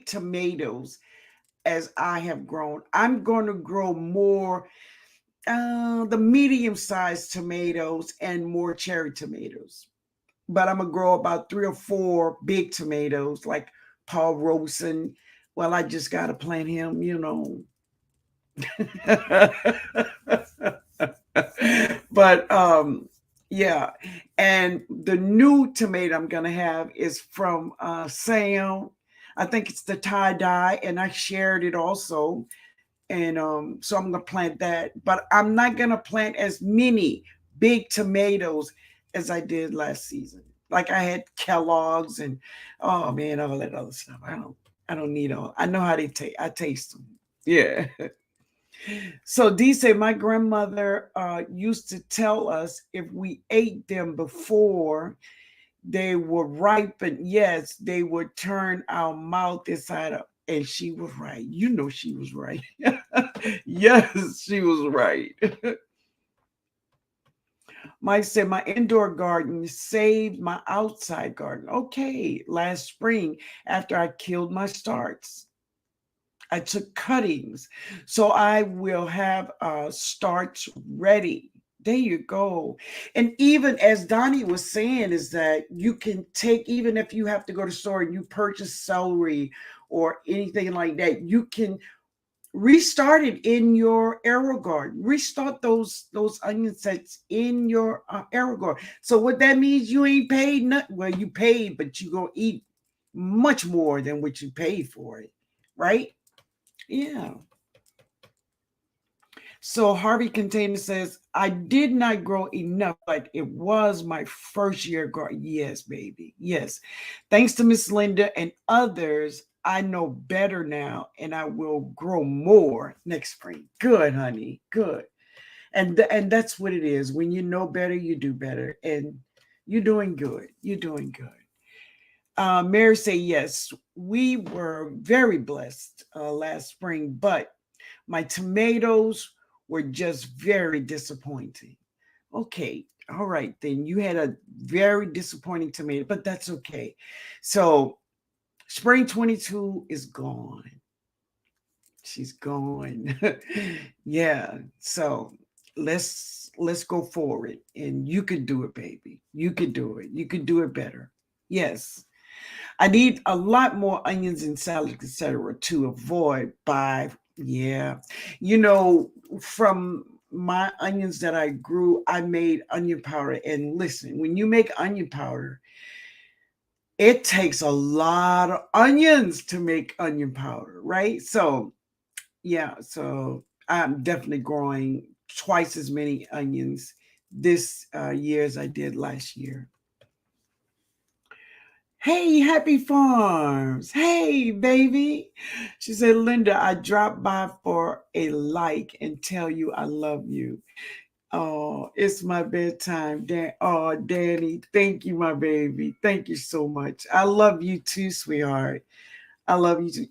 tomatoes as I have grown. I'm going to grow more The medium-sized tomatoes and more cherry tomatoes. But I'm gonna grow about 3 or 4 big tomatoes, like Paul Robeson. Well, I just gotta plant him. But yeah. And the new tomato I'm gonna have is from Sam. I think it's the tie-dye, and I shared it also. And so I'm gonna plant that, but I'm not gonna plant as many big tomatoes as I did last season. Like I had Kellogg's and, oh man, all that other stuff. I don't need all. I know how they taste. I taste them. Yeah. So Dee said my grandmother used to tell us if we ate them before they were ripened, yes, they would turn our mouth inside out. And she was right. You know she was right. Yes, she was right. Mike said my indoor garden saved my outside garden. Okay, last spring after I killed my starts, I took cuttings. So I will have starts ready. There you go. And even as Donnie was saying, is that you can take, even if you have to go to the store and you purchase celery or anything like that, you can restart it in your arrow garden. Restart those onion sets in your arrow garden. So what that means, you ain't paid nothing. Well, you paid, but you gonna eat much more than what you paid for it, right? Yeah. So Harvey Container says, I did not grow enough, but it was my first year garden. Yes, baby. Yes. Thanks to Miss Linda and others, I know better now and I will grow more next spring. Good, honey. Good. And that's what it is. When you know better, you do better. And you're doing good. You're doing good. Mary say, yes, we were very blessed last spring, but my tomatoes were just very disappointing. Okay, all right, then you had a very disappointing tomato, but that's okay. So spring 22 is gone. She's gone. Yeah. So let's go forward, and you could do it, baby. You could do it. You could do it better. Yes. I need a lot more onions and salads, etc., to avoid by, yeah. You know, from my onions that I grew, I made onion powder. And listen, when you make onion powder, it takes a lot of onions to make onion powder, right? So, yeah, so I'm definitely growing twice as many onions this year as I did last year. Hey, Happy Farms. Hey, baby. She said, Linda, I dropped by for a like and tell you I love you. Oh, it's my bedtime. Oh, Danny, thank you, my baby. Thank you so much. I love you too, sweetheart. I love you too.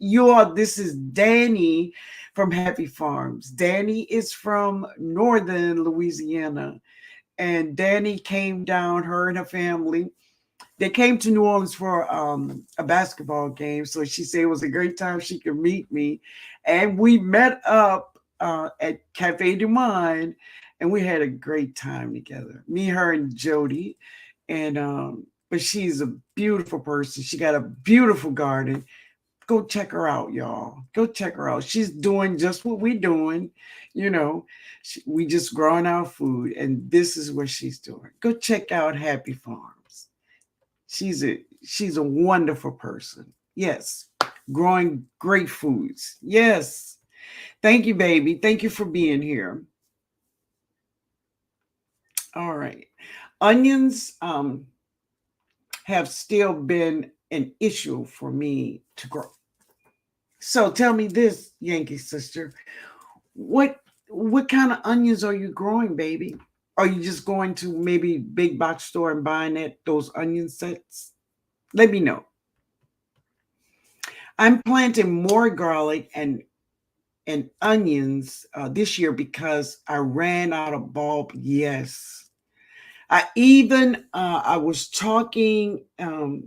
This is Danny from Happy Farms. Danny is from northern Louisiana. And Danny came down, her and her family, they came to New Orleans for a basketball game. So she said it was a great time she could meet me. And we met up at Cafe du Monde and we had a great time together. Me, her, and Jody. And but she's a beautiful person. She got a beautiful garden. Go check her out, y'all. Go check her out. She's doing just what we're doing. You know, we just growing our food, and this is what she's doing. Go check out Happy Farms. She's a wonderful person. Yes. Growing great foods. Yes. Thank you, baby. Thank you for being here. All right. Onions have still been an issue for me to grow. So tell me this, Yankee sister, what kind of onions are you growing, baby? Are you just going to maybe big box store and buying those onion sets? Let me know. I'm planting more garlic and onions this year because I ran out of bulb. Yes, I was talking. I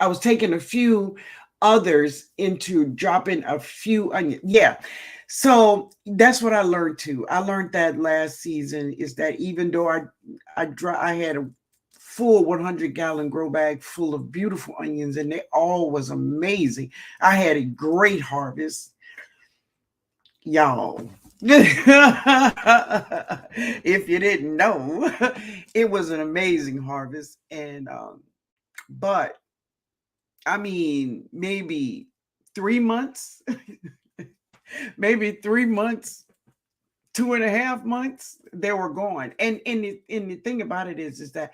was taking a few others into dropping a few onions. Yeah, So that's what I learned too. I learned that last season is that even though I had a full 100-gallon grow bag full of beautiful onions and they all was amazing. I had a great harvest, y'all. If you didn't know, it was an amazing harvest. And but I mean, maybe 3 months, maybe 3 months, 2.5 months, they were gone. And the thing about it is that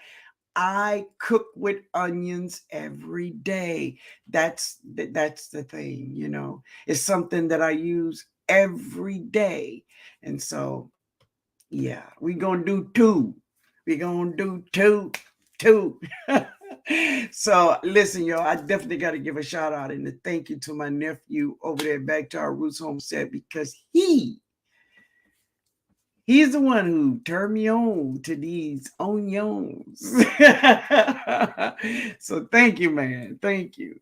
I cook with onions every day. That's the thing, you know. It's something that I use every day. And so, yeah, we gonna do two. We gonna do two. So listen, y'all, I definitely got to give a shout out and a thank you to my nephew over there Back to Our Roots Homestead because he's the one who turned me on to these onions. So thank you, man. Thank you.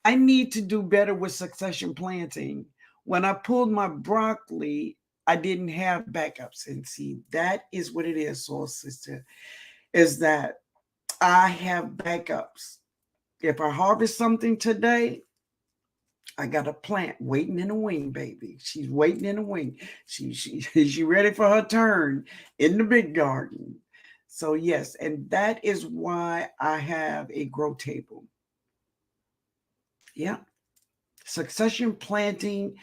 I need to do better with succession planting. When I pulled my broccoli, I didn't have backups. And see, that is what it is, soul sister, is that I have backups. If I harvest something today, I got a plant waiting in the wing, baby. She's waiting in the wing. She ready for her turn in the big garden. So yes, and that is why I have a grow table. Yeah. Succession planting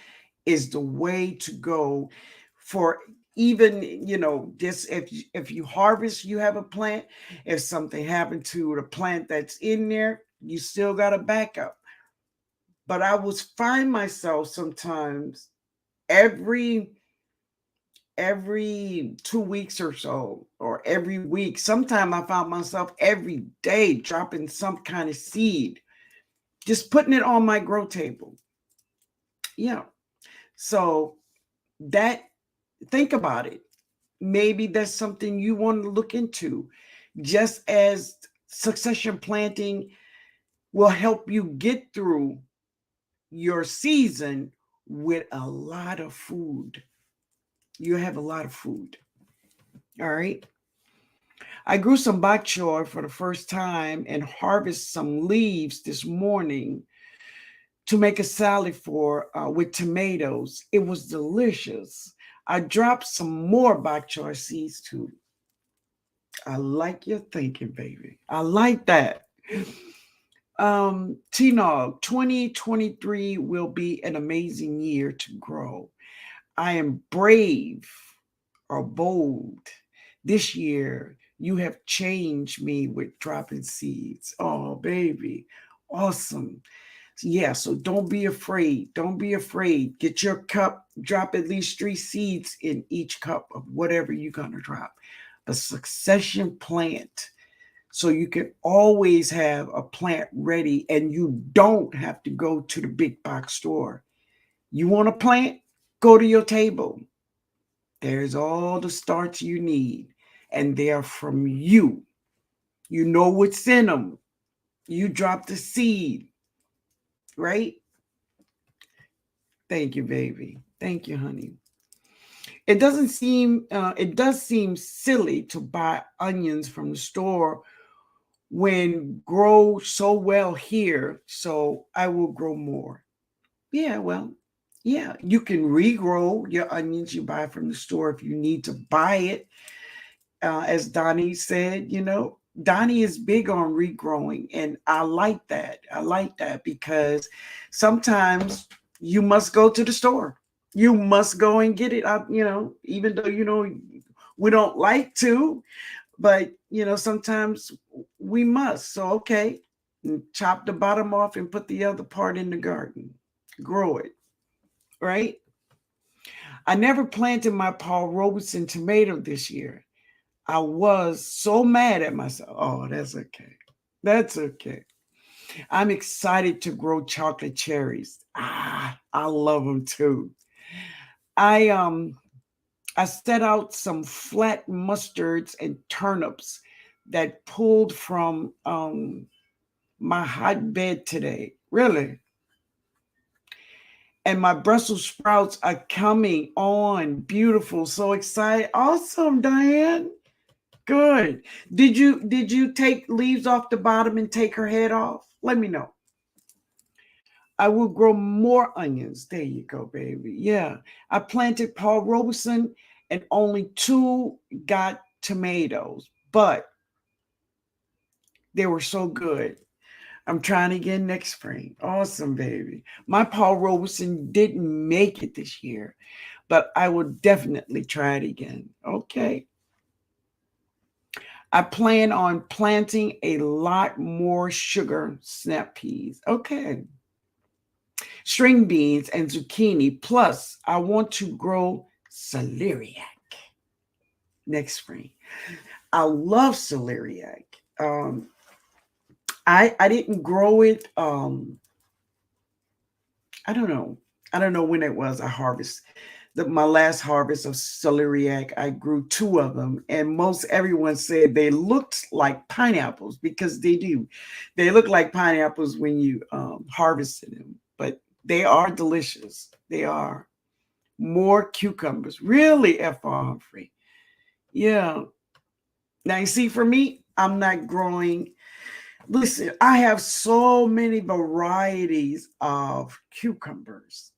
is the way to go for even, you know, this if you harvest, you have a plant. If something happened to the plant that's in there, you still got a backup. But I would find myself sometimes every every 2 weeks or so, or every week. Sometimes I found myself every day dropping some kind of seed, just putting it on my grow table. Yeah. So that, think about it. Maybe that's something you want to look into. Just as succession planting will help you get through your season with a lot of food. You have a lot of food. All right. I grew some bok choy for the first time and harvest some leaves this morning to make a salad for with tomatoes. It was delicious. I dropped some more bok choy seeds too. I like your thinking, baby. I like that. TNOG 2023 will be an amazing year to grow. I am brave or bold. This year, you have changed me with dropping seeds. Oh, baby. Awesome. Yeah, so don't be afraid. Don't be afraid. Get your cup, drop at least 3 seeds in each cup of whatever you're going to drop. A succession plant. So you can always have a plant ready and you don't have to go to the big box store. You want a plant? Go to your table. There's all the starts you need, and they're from you. You know what's in them. You drop the seed, right? Thank you, baby. Thank you, honey. It does seem silly to buy onions from the store when grow so well here, so I will grow more. Yeah, well, yeah, you can regrow your onions you buy from the store if you need to buy it. As Donnie said, you know, Donnie is big on regrowing, and I like that. I like that because sometimes you must go to the store. You must go and get it. You know, even though you know we don't like to, but you know sometimes we must. So okay, chop the bottom off and put the other part in the garden. Grow it, right? I never planted my Paul Robeson tomato this year. I was so mad at myself. Oh, that's okay. That's okay. I'm excited to grow chocolate cherries. I love them too. I um I set out some flat mustards and turnips that pulled from my hotbed today. Really. And my Brussels sprouts are coming on. Beautiful. So excited. Awesome, Diane. Good. Did you take leaves off the bottom and take her head off? Let me know. I will grow more onions. There you go, baby. Yeah. I planted Paul Robeson and only 2 got tomatoes, but they were so good. I'm trying again next spring. Awesome, baby. My Paul Robeson didn't make it this year, but I will definitely try it again. Okay. I plan on planting a lot more sugar snap peas. Okay. String beans and zucchini. Plus, I want to grow celeriac next spring. I love celeriac. I didn't grow it. I don't know. I don't know when it was I harvest. My last harvest of celeriac, I grew 2 of them, and most everyone said they looked like pineapples because they do. They look like pineapples when you harvested them, but they are delicious. They are. More cucumbers. Really, F.R. Humphrey. Yeah. Now, you see, for me, I'm not growing. Listen, I have so many varieties of cucumbers.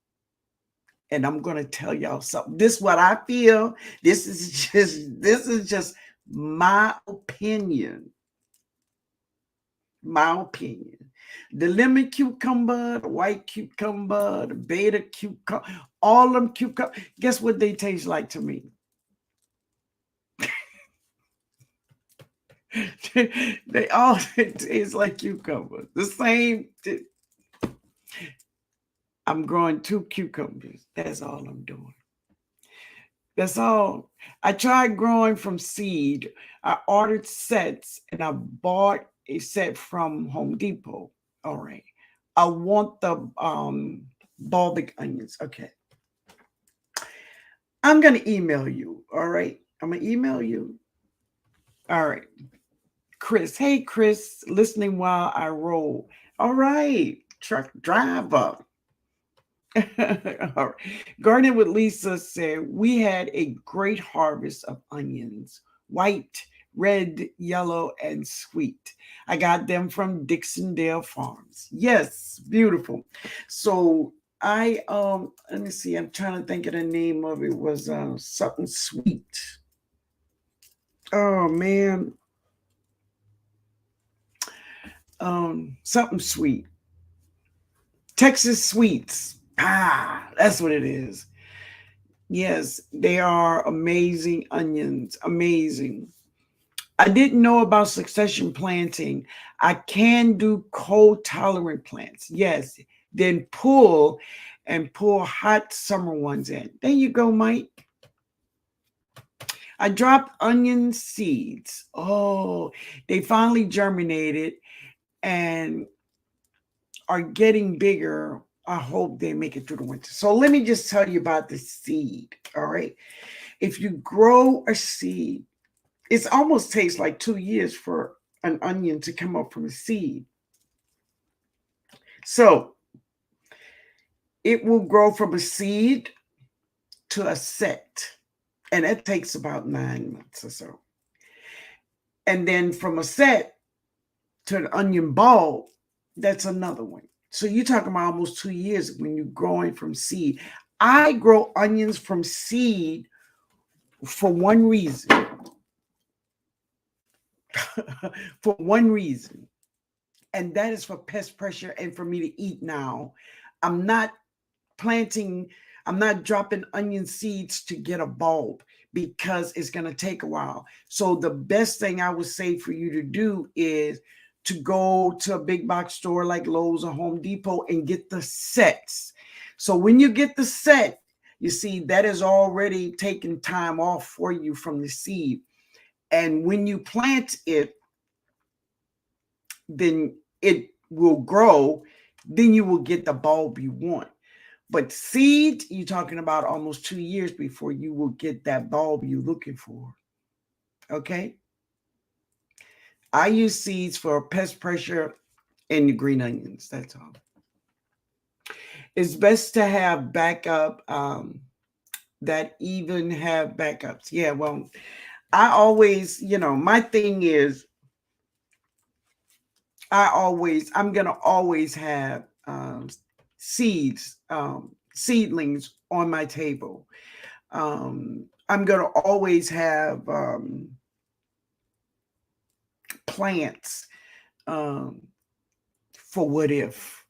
And I'm going to tell y'all something. This is what I feel. This is just my opinion. My opinion. The lemon cucumber, the white cucumber, the beta cucumber, all them cucumber. Guess what they taste like to me? They all taste like cucumbers. The same. I'm growing 2 cucumbers. That's all I'm doing. That's all. I tried growing from seed. I ordered sets and I bought a set from Home Depot. All right. I want the bulbic onions. Okay. I'm gonna email you. All right. I'm gonna email you. All right. Chris. Hey Chris, listening while I roll. All right. Truck driver. All right. Gardening with Lisa said, we had a great harvest of onions, white, red, yellow, and sweet. I got them from Dixondale Farms. Yes, beautiful. So let me see, I'm trying to think of the name of it. Was something sweet. Oh man. Something sweet. Texas Sweets. Ah, that's what it is. Yes, they are amazing onions. Amazing. I didn't know about succession planting. I can do cold tolerant plants. Yes. Then pull hot summer ones in. There you go, Mike. I dropped onion seeds. Oh, they finally germinated and are getting bigger. I hope they make it through the winter. So let me just tell you about the seed. All right. If you grow a seed, it almost takes like 2 years for an onion to come up from a seed. So it will grow from a seed to a set. And that takes about 9 months or so. And then from a set to an onion bulb, that's another one. So you're talking about almost 2 years when you're growing from seed. I grow onions from seed for one reason. For one reason. And that is for pest pressure and for me to eat now. I'm not I'm not dropping onion seeds to get a bulb because it's going to take a while. So the best thing I would say for you to do is to go to a big box store like Lowe's or Home Depot and get the sets. So when you get the set, you see that is already taken time off for you from the seed. And when you plant it, then it will grow. Then you will get the bulb you want. But seed, you're talking about almost 2 years before you will get that bulb you're looking for. Okay. I use seeds for pest pressure and the green onions. That's all. It's best to have backup that even have backups. Yeah, well, I always, my thing is I'm gonna always have seedlings on my table. I'm gonna always have plants um, for what if.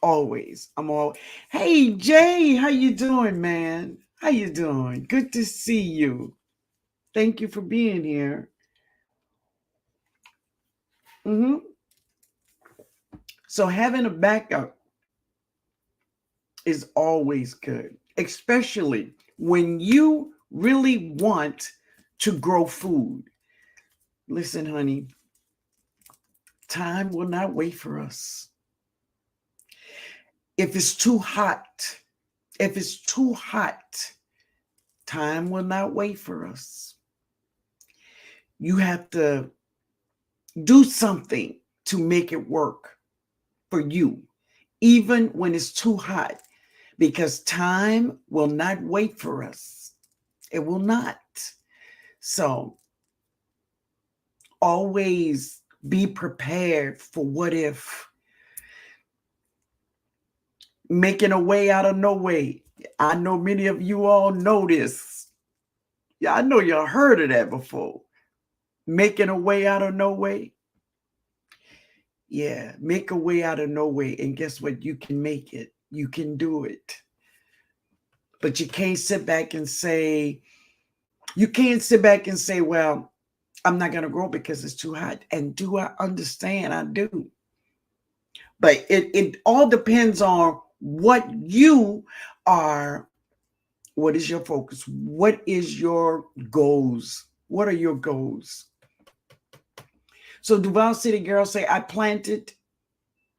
Always, I'm all. Hey Jay, how you doing, man? How you doing? Good to see you. Thank you for being here. hmm So having a backup is always good, especially when you really want to grow food. Listen, honey, time will not wait for us. If it's too hot, if it's too hot, time will not wait for us. You have to do something to make it work for you, even when it's too hot, because time will not wait for us. It will not. So always be prepared for what if. Making a way out of no way. I know many of you all know this. Yeah, I know you heard of that before. Making a way out of no way. Yeah, make a way out of no way. And guess what? You can make it. You can do it. But you can't sit back and say, well, I'm not going to grow because it's too hot. And do I understand? I do. But it all depends on what you are. What is your focus? What is your goals? What are your goals? So Duval City Girl say, I planted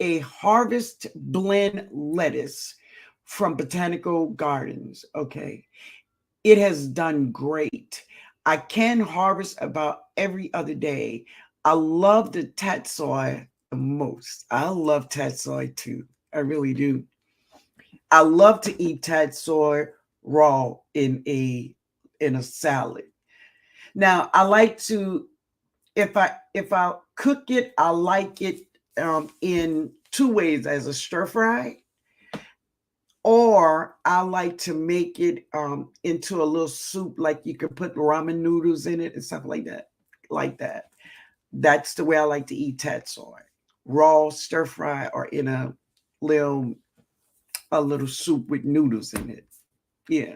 a harvest blend lettuce from Botanical Gardens. Okay. It has done great. I can harvest about every other day. I love the tatsoi the most. I love tatsoi too. I really do. I love to eat tatsoi raw in a salad. Now I like to, if I cook it, I like it in two ways: as a stir fry, or I like to make it into a little soup, like you can put ramen noodles in it and stuff like that. Like that. That's the way I like to eat tatsoi: raw, stir fry, or in a little soup with noodles in it. Yeah.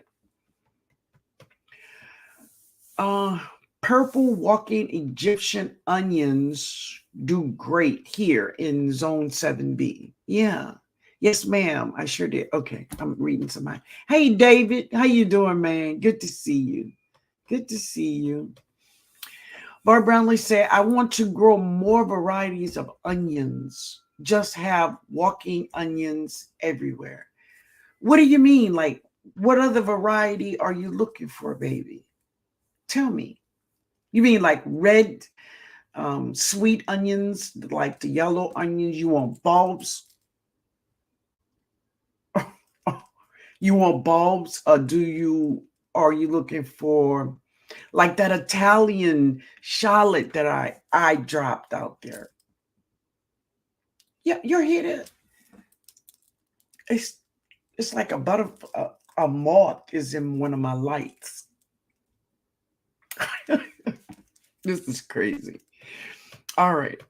Uh, Purple walking Egyptian onions do great here in Zone 7B. Yeah. Yes, ma'am. I sure did. Okay. I'm reading somebody. Hey, David. How you doing, man? Good to see you. Good to see you. Barb Brownlee said, I want to grow more varieties of onions. Just have walking onions everywhere. What do you mean? Like, what other variety are you looking for, baby? Tell me. You mean like red, sweet onions, like the yellow onions? You want bulbs? You want bulbs, or are you looking for like that Italian shallot that I dropped out there? Yeah, you're here. It's like a moth is in one of my lights. This is crazy. All right.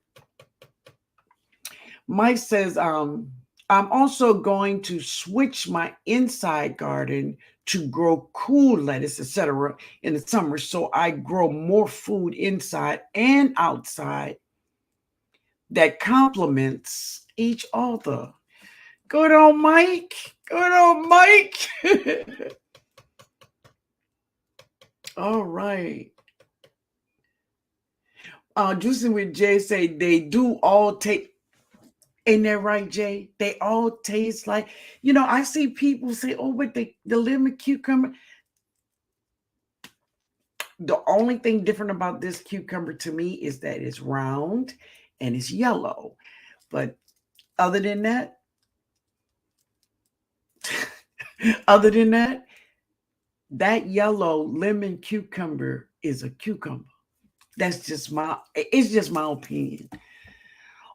Mike says, I'm also going to switch my inside garden to grow cool lettuce, etc. in the summer, so I grow more food inside and outside that complements each other. Good on Mike. Good on Mike. All right. Juicing with Jay say they do all take. Ain't that right, Jay? They all taste like, I see people say, oh, but the lemon cucumber. The only thing different about this cucumber to me is that it's round and it's yellow. But other than that, Other than that, that yellow lemon cucumber is a cucumber. It's just my opinion.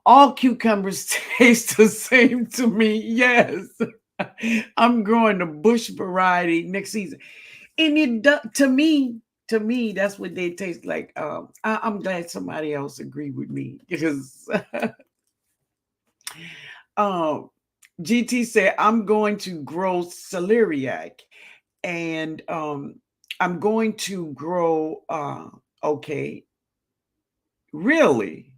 All cucumbers taste the same to me. Yes. I'm growing the bush variety next season. And to me, that's what they taste like. I'm glad somebody else agreed with me because um, GT said I'm going to grow celeriac and I'm going to grow. Okay, really?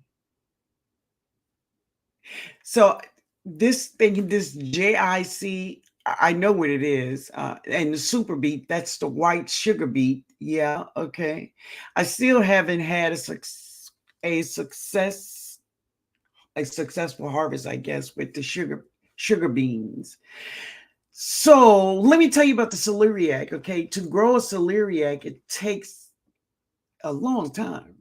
So this JIC, I know what it is, and the super beet. That's the white sugar beet. Yeah, okay. I still haven't had a success a successful harvest, I guess, with the sugar beans. So let me tell you about the celeriac. Okay, to grow a celeriac, it takes a long time.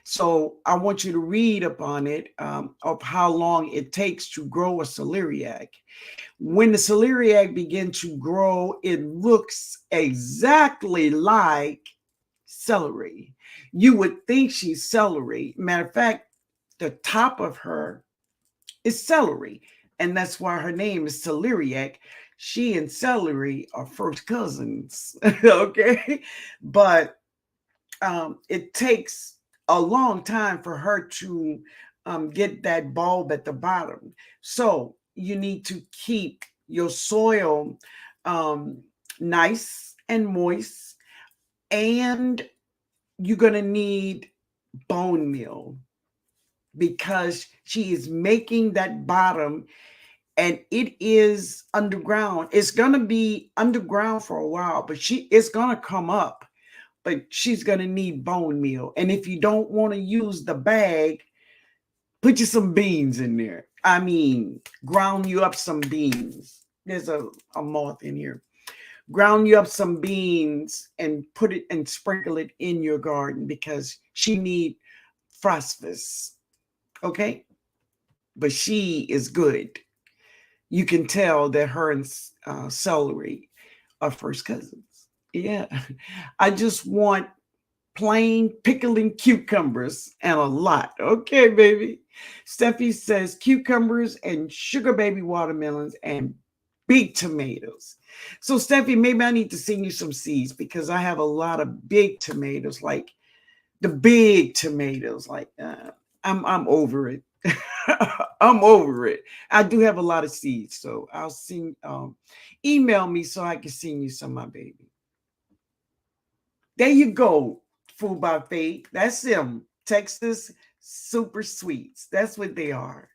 So I want you to read upon it of how long it takes to grow a celeriac. When the celeriac begins to grow, it looks exactly like celery. You would think she's celery. Matter of fact, the top of her is celery, and that's why her name is celeriac. She and celery are first cousins. Okay, but it takes a long time for her to get that bulb at the bottom. So you need to keep your soil um, nice and moist, and you're going to need bone meal because she is making that bottom and it is underground. It's going to be underground for a while, but it's going to come up, but she's going to need bone meal. And if you don't want to use the bag, put you some beans in there. I mean, ground you up some beans. There's a moth in here. Ground you up some beans and put it and sprinkle it in your garden because she need phosphorus. Okay? But she is good. You can tell that her and celery are first cousins. Yeah. I just want plain pickling cucumbers and a lot. Okay, baby. Steffi says cucumbers and sugar baby watermelons and big tomatoes. So, Steffi, maybe I need to send you some seeds because I have a lot of big tomatoes, like the big tomatoes. Like I'm over it. I'm over it. I do have a lot of seeds, so I'll send email me so I can send you some, my baby. There you go, Food by Faith. That's them, Texas super sweets. That's what they are.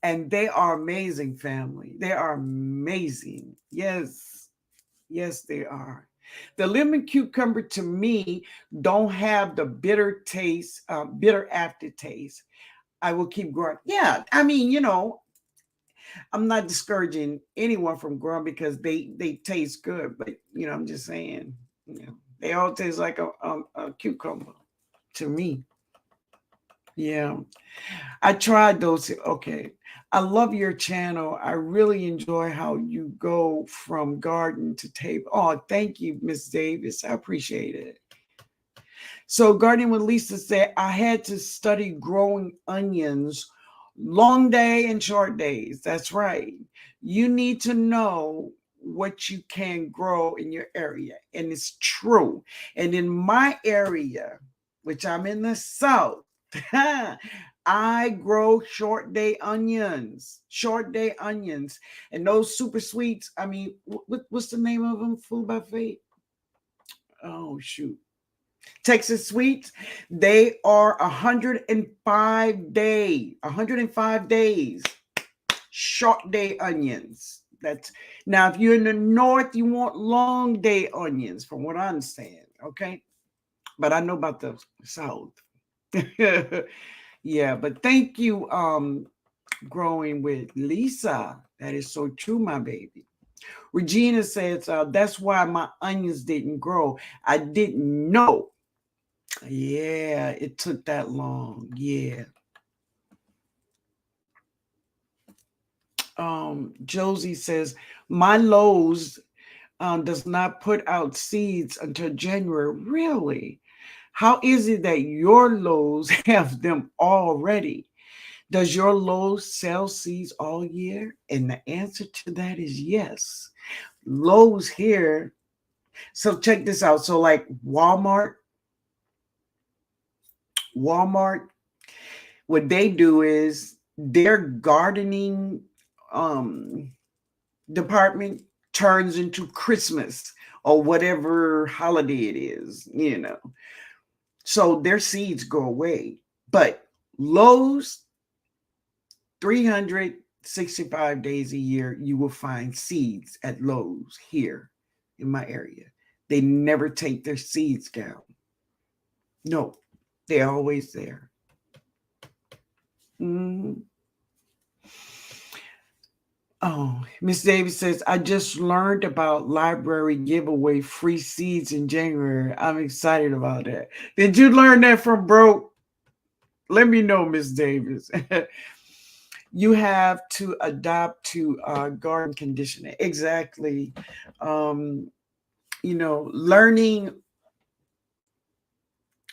And they are amazing, family. They are amazing. Yes, yes, they are. The lemon cucumber to me don't have the bitter taste, bitter aftertaste. I will keep growing. Yeah, I mean, I'm not discouraging anyone from growing because they taste good, but I'm just saying, they all taste like a cucumber to me. Yeah, I tried those. Okay, I love your channel. I really enjoy how you go from garden to table. Oh, thank you, Miss Davis. I appreciate it. So, Gardening with Lisa said, I had to study growing onions, long day and short days. That's right. You need to know what you can grow in your area. And it's true. And in my area, which I'm in the South, I grow short day onions. And those super sweets, I mean, what's the name of them? Food by Fate? Oh, shoot. Texas sweets, they are 105 days, short day onions. That's now if you're in the north, you want long day onions, from what I understand. Okay. But I know about the south. Yeah, but thank you, growing with Lisa. That is so true, my baby. Regina says, that's why my onions didn't grow. I didn't know. Yeah, it took that long. Yeah. Josie says, my lows does not put out seeds until January. Really? How is it that your Lowe's have them already? Does your Lowe's sell seeds all year? And the answer to that is yes. Lowe's here. So check this out. So like Walmart, what they do is their gardening um department turns into Christmas or whatever holiday it is. So their seeds go away. But Lowe's, 365 days a year, you will find seeds at Lowe's here in my area. They never take their seeds down. No, they're always there. Mm. Oh, Miss Davis says, I just learned about library giveaway free seeds in January. I'm excited about that. Did you learn that from Broke? Let me know, Miss Davis. You have to adapt to garden conditioning. Exactly. Um, learning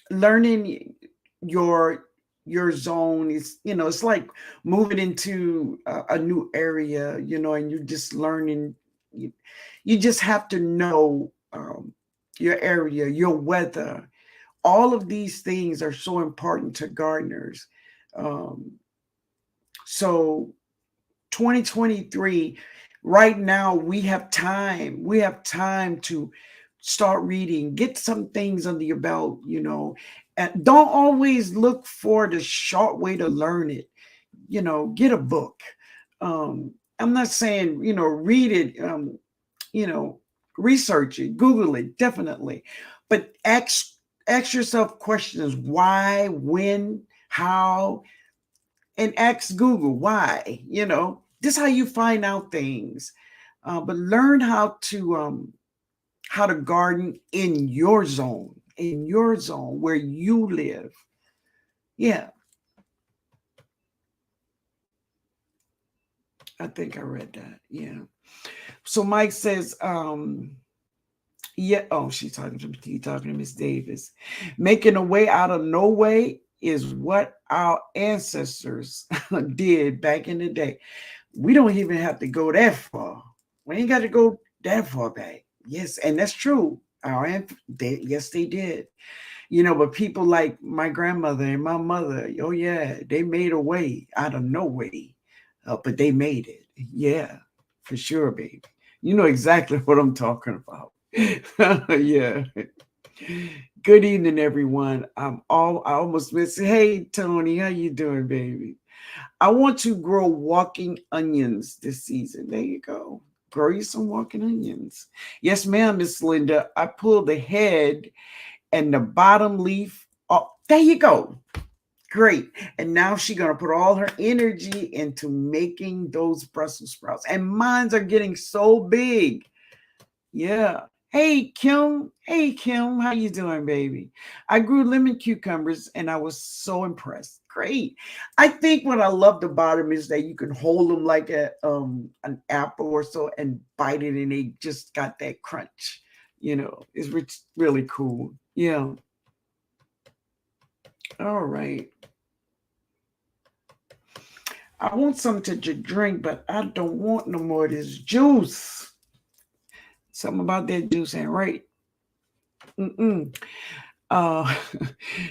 your zone is, it's like moving into a new area, and you're just learning. You just have to know your area, your weather. All of these things are so important to gardeners. um, so 2023, right now we have time to start reading, get some things under your belt. And don't always look for the short way to learn it. Get a book. I'm not saying, read it, you know research it, Google it, definitely, but ask yourself questions: why, when, how, and ask Google why. This is how you find out things. But learn how to garden in your zone where you live. Yeah, I think I read that. Yeah. So Mike says, yeah. Oh, she's talking to Miss Davis. Making a way out of no way is what our ancestors did back in the day. We don't even have to go that far. We ain't got to go that far back. Yes, and that's true. Yes, they did. But people like my grandmother and my mother, oh yeah, they made a way out of no way, but they made it. Yeah, for sure, baby. You know exactly what I'm talking about. Yeah. Good evening, everyone. I almost missed. Hey, Tony, how you doing, baby? I want to grow walking onions this season. There you go. Grow you some walking onions. Yes, ma'am, Miss Linda. I pulled the head and the bottom leaf. Oh, there you go. Great. And now she's going to put all her energy into making those Brussels sprouts. And mines are getting so big. Yeah. Hey Kim. Hey Kim. How you doing, baby? I grew lemon cucumbers and I was so impressed. Great. I think what I loved about them is that you can hold them like an apple or so and bite it, and they just got that crunch. It's really cool. Yeah. All right. I want something to drink, but I don't want no more of this juice. Something about that juice ain't right. Mm-mm. Uh,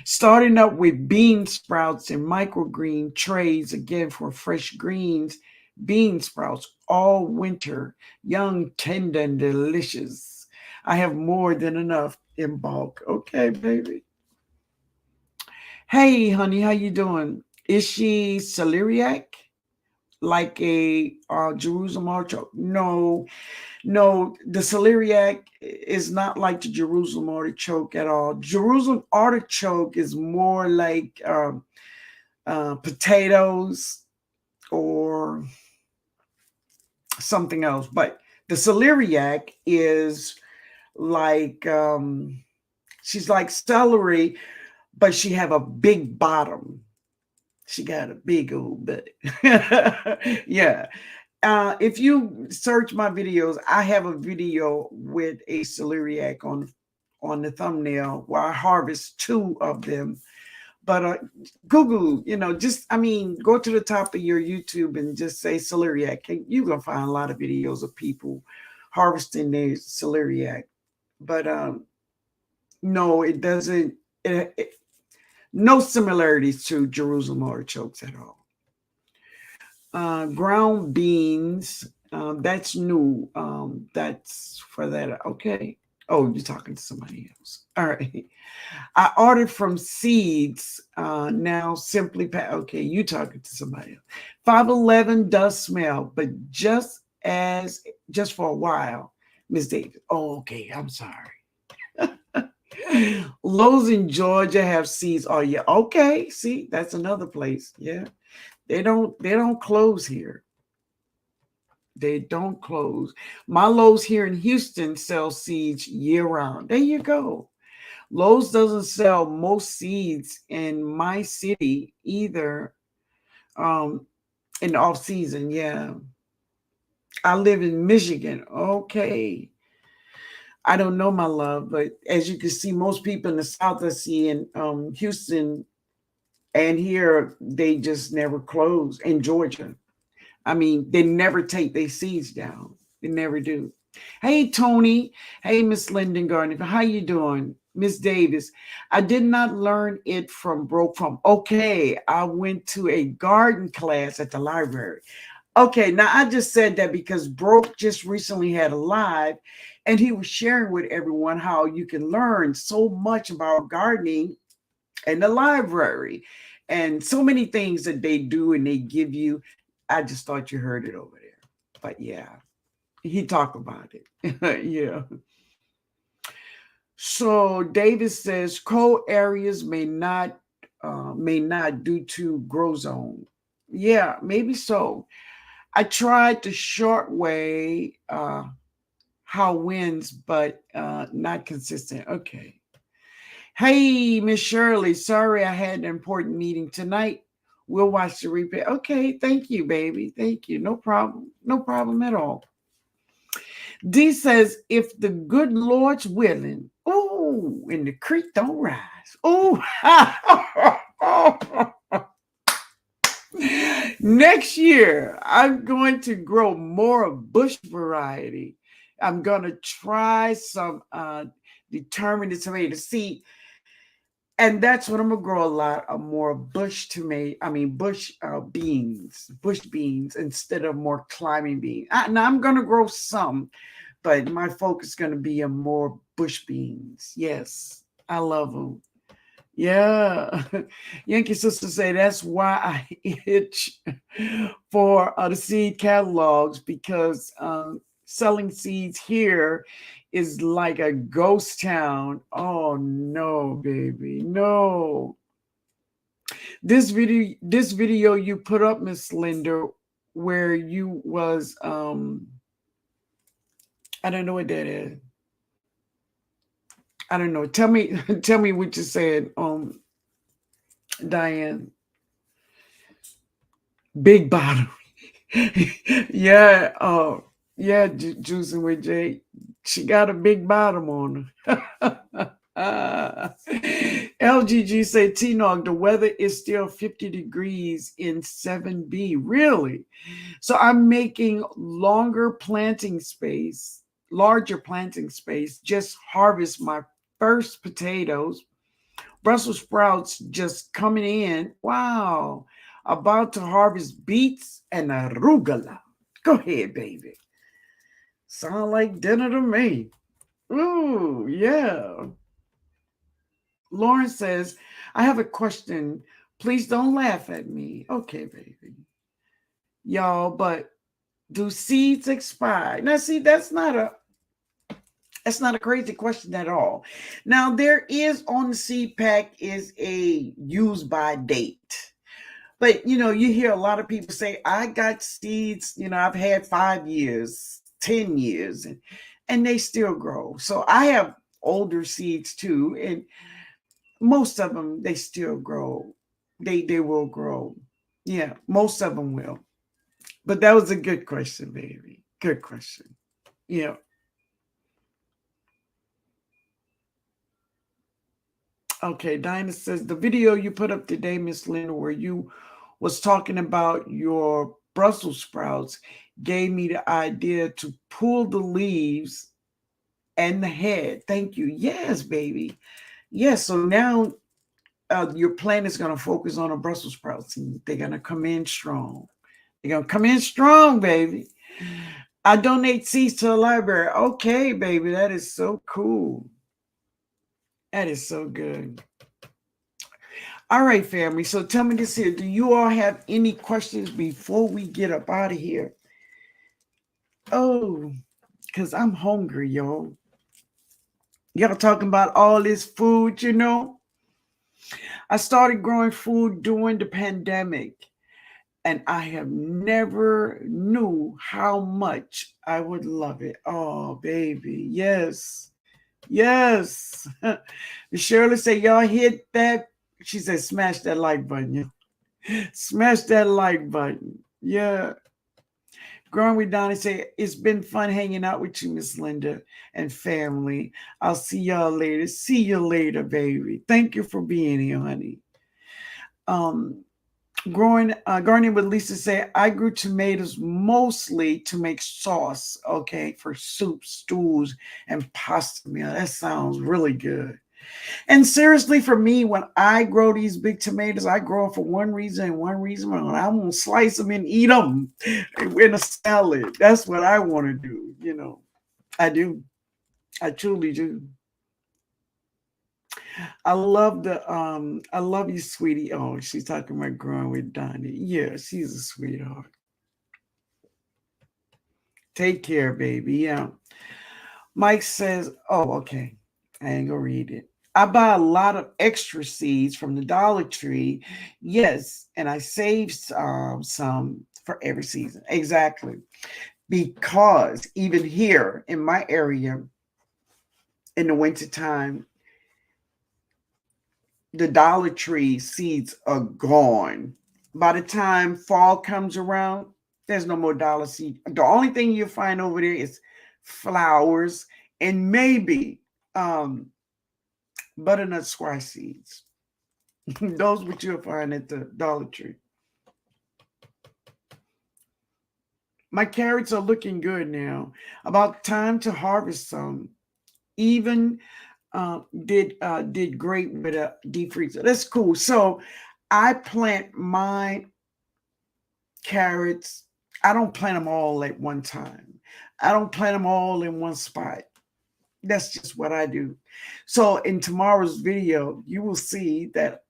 Starting up with bean sprouts and microgreen trays again for fresh greens, bean sprouts all winter, young, tender, and delicious. I have more than enough in bulk. Okay, baby. Hey, honey, how you doing? Is she celeriac? Like a Jerusalem artichoke? No, no, the celeriac is not like the Jerusalem artichoke at all. Jerusalem artichoke is more like potatoes or something else. But the celeriac is like she's like celery, but she have a big bottom. She got a big old butt. Yeah. If you search my videos, I have a video with a celeriac on the thumbnail where I harvest two of them. But Google, just, go to the top of your YouTube and just say celeriac. You're going to find a lot of videos of people harvesting their celeriac. But no, it doesn't, no similarities to Jerusalem artichokes at all. Ground beans, that's new. That's for that. Okay. Oh, you're talking to somebody else. All right. I ordered from Seeds. Now simply okay, you talking to somebody else. 511 does smell, but just for a while, Miss Davis. Oh, okay. I'm sorry. Lowe's in Georgia have Seeds. Oh, yeah. Okay. See, that's another place. Yeah. They don't close here. They don't close. My Lowe's here in Houston sells seeds year round. There you go. Lowe's doesn't sell most seeds in my city either. In the off season, yeah. I live in Michigan. Okay. I don't know, my love, but as you can see, most people in the South I see in Houston and here, they just never close. In Georgia, they never take their seeds down. They never do. Hey, Tony. Hey, Miss Lyndon Gardner. How you doing? Miss Davis. I did not learn it from Broke From. Okay, I went to a garden class at the library. Okay, now I just said that because Broke just recently had a live and he was sharing with everyone how you can learn so much about gardening in the library and so many things that they do and they give you. I just thought you heard it over there. But yeah, he talked about it. Yeah. So Davis says cold areas may not due to grow zone. Yeah, maybe so. I tried the short way how winds, but not consistent. Okay. Hey, Miss Shirley, sorry I had an important meeting tonight. We'll watch the replay. Okay, thank you, baby. Thank you. No problem. No problem at all. D says, if the good Lord's willing, ooh, and the creek don't rise. Ooh. Next year, I'm going to grow more bush variety. I'm going to try some determined tomato seed. And that's what I'm gonna grow a lot of more bush bush beans instead of more climbing beans. Now I'm gonna grow some, but my focus is gonna be on more bush beans. Yes, I love them. Yeah, Yankee sister say that's why I itch for the seed catalogs because selling seeds here is like a ghost town. Oh no, baby, no. This video you put up, Miss Linda, where you was I don't know what that is. I don't know. Tell me tell me what you said, Diane. Big bottom. Yeah, yeah, juicing with Jay. She got a big bottom on her. LGG say TNOG, the weather is still 50 degrees in 7B. Really? So I'm making larger planting space, just harvest my first potatoes. Brussels sprouts just coming in. Wow. About to harvest beets and arugula. Go ahead, baby. Sound like dinner to me. Ooh, yeah. Lauren says, I have a question. Please don't laugh at me. Okay, baby. Y'all, but do seeds expire? Now, see, that's not a crazy question at all. Now, there is on the seed pack is a use by date. But, you hear a lot of people say, I got seeds, I've had 5 years, 10 years, and they still grow. So I have older seeds too. And most of them, they still grow. They will grow. Yeah, most of them will. But that was a good question, baby. Good question. Yeah. Okay, Dinah says the video you put up today, Miss Linda, where you was talking about your Brussels sprouts, gave me the idea to pull the leaves and the head. Thank you. Yes, baby. Yes. So now your plan is going to focus on the Brussels sprouts, and they're going to come in strong. They're going to come in strong, baby. I donate seeds to the library. Okay, baby. That is so cool. That is so good. All right, family. So tell me this here. Do you all have any questions before we get up out of here? Oh, because I'm hungry, y'all. Y'all talking about all this food, you know? I started growing food during the pandemic, and I have never knew how much I would love it. Oh, baby. Yes. Yes. Shirley said, y'all hit that. She said, smash that like button. Smash that like button. Yeah. Growing with Donnie say, it's been fun hanging out with you, Miss Linda and family. I'll see y'all later. See you later, baby. Thank you for being here, honey. Gardening with Lisa say, I grew tomatoes mostly to make sauce, okay, for soups, stews, and pasta meal. That sounds really good. And seriously, for me, when I grow these big tomatoes, I grow them for one reason and one reason. When I'm going to slice them and eat them in a salad. That's what I want to do, you know. I do. I truly do. I love you, sweetie. Oh, she's talking about growing with Donnie. Yeah, she's a sweetheart. Take care, baby. Yeah. Mike says, oh, okay. I ain't gonna read it. I buy a lot of extra seeds from the Dollar Tree. Yes, and I save some for every season. Exactly. Because even here in my area in the wintertime, the Dollar Tree seeds are gone. By the time fall comes around, there's no more dollar seed. The only thing you find over there is flowers and maybe butternut squash seeds. Those what you'll find at the Dollar Tree. My carrots are looking good now. About time to harvest some. Even did great with a deep freezer. That's cool. So I plant my carrots. I don't plant them all at one time. I don't plant them all in one spot. That's just what I do. So in tomorrow's video, you will see that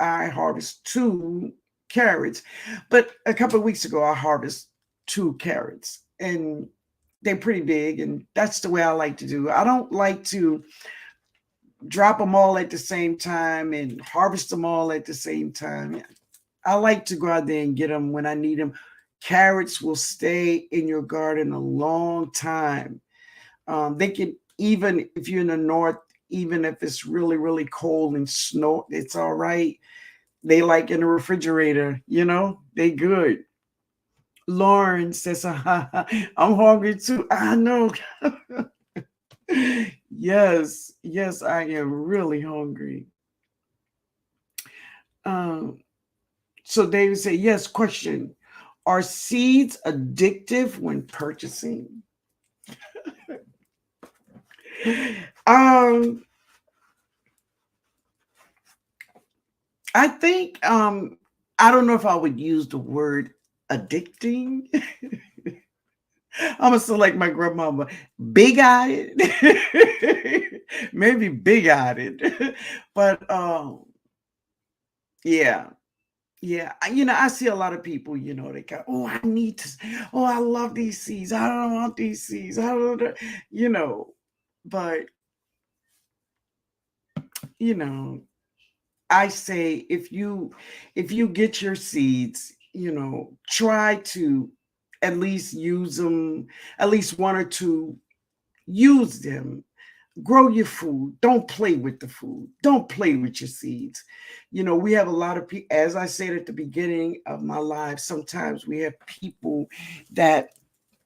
I harvest 2 carrots, but a couple of weeks ago I harvested 2 carrots, and they're pretty big, and that's the way I like to do. I don't like to drop them all at the same time and harvest them all at the same time. I like to go out there and get them when I need them. Carrots will stay in your garden a long time. They can, even if you're in the north, even if it's really, really cold and snow, it's all right. They like in the refrigerator, you know, they good. Lauren says, I'm hungry too. I know. Yes, yes, I am really hungry. Um, so David said, yes, question. Are seeds addictive when purchasing? um, I think I don't know if I would use the word addicting. I'm gonna say like my grandmama, big-eyed. Maybe big-eyed. But yeah. Yeah, you know, I see a lot of people, you know, they go, oh, I need to, oh, I love these seeds. I don't want these seeds. I don't know, you know, but, you know, I say if you get your seeds, you know, try to at least use them, at least one or two, use them. Grow your food. Don't play with the food. Don't play with your seeds. You know, we have a lot of people, as I said at the beginning of my life, sometimes we have people that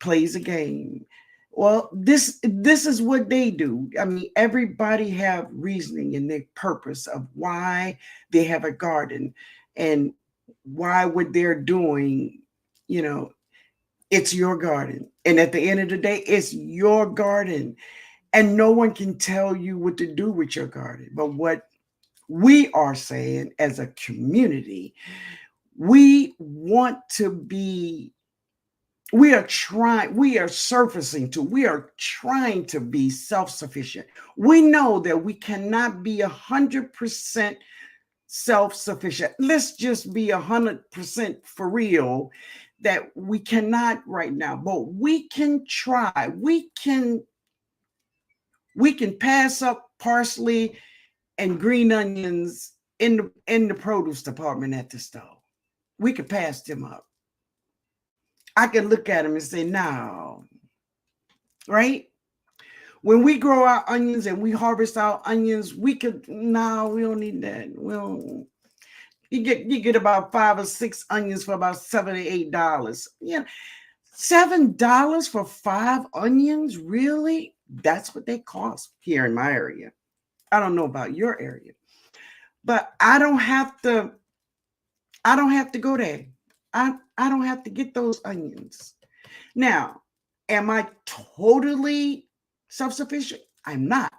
plays a game. Well, this is what they do. I mean, everybody have reasoning and their purpose of why they have a garden and why what they're doing, you know, it's your garden. And at the end of the day, it's your garden. And no one can tell you what to do with your garden. But what we are saying as a community, we want to be, we are surfacing to, we are trying to be self-sufficient. We know that we cannot be 100% self-sufficient. Let's just be 100% for real that we cannot right now, but we can try. We can pass up parsley and green onions in the produce department at the store. We could pass them up. I can look at them and say, no, right? When we grow our onions and we harvest our onions, we could, no, we don't need that. We don't. You get about 5 or 6 onions for about $7 or $8. Yeah, $7 for 5 onions? Really? That's what they cost here in my area. I don't know about your area, but I don't have to. I don't have to go there. I don't have to get those onions. Now, am I totally self-sufficient? I'm not.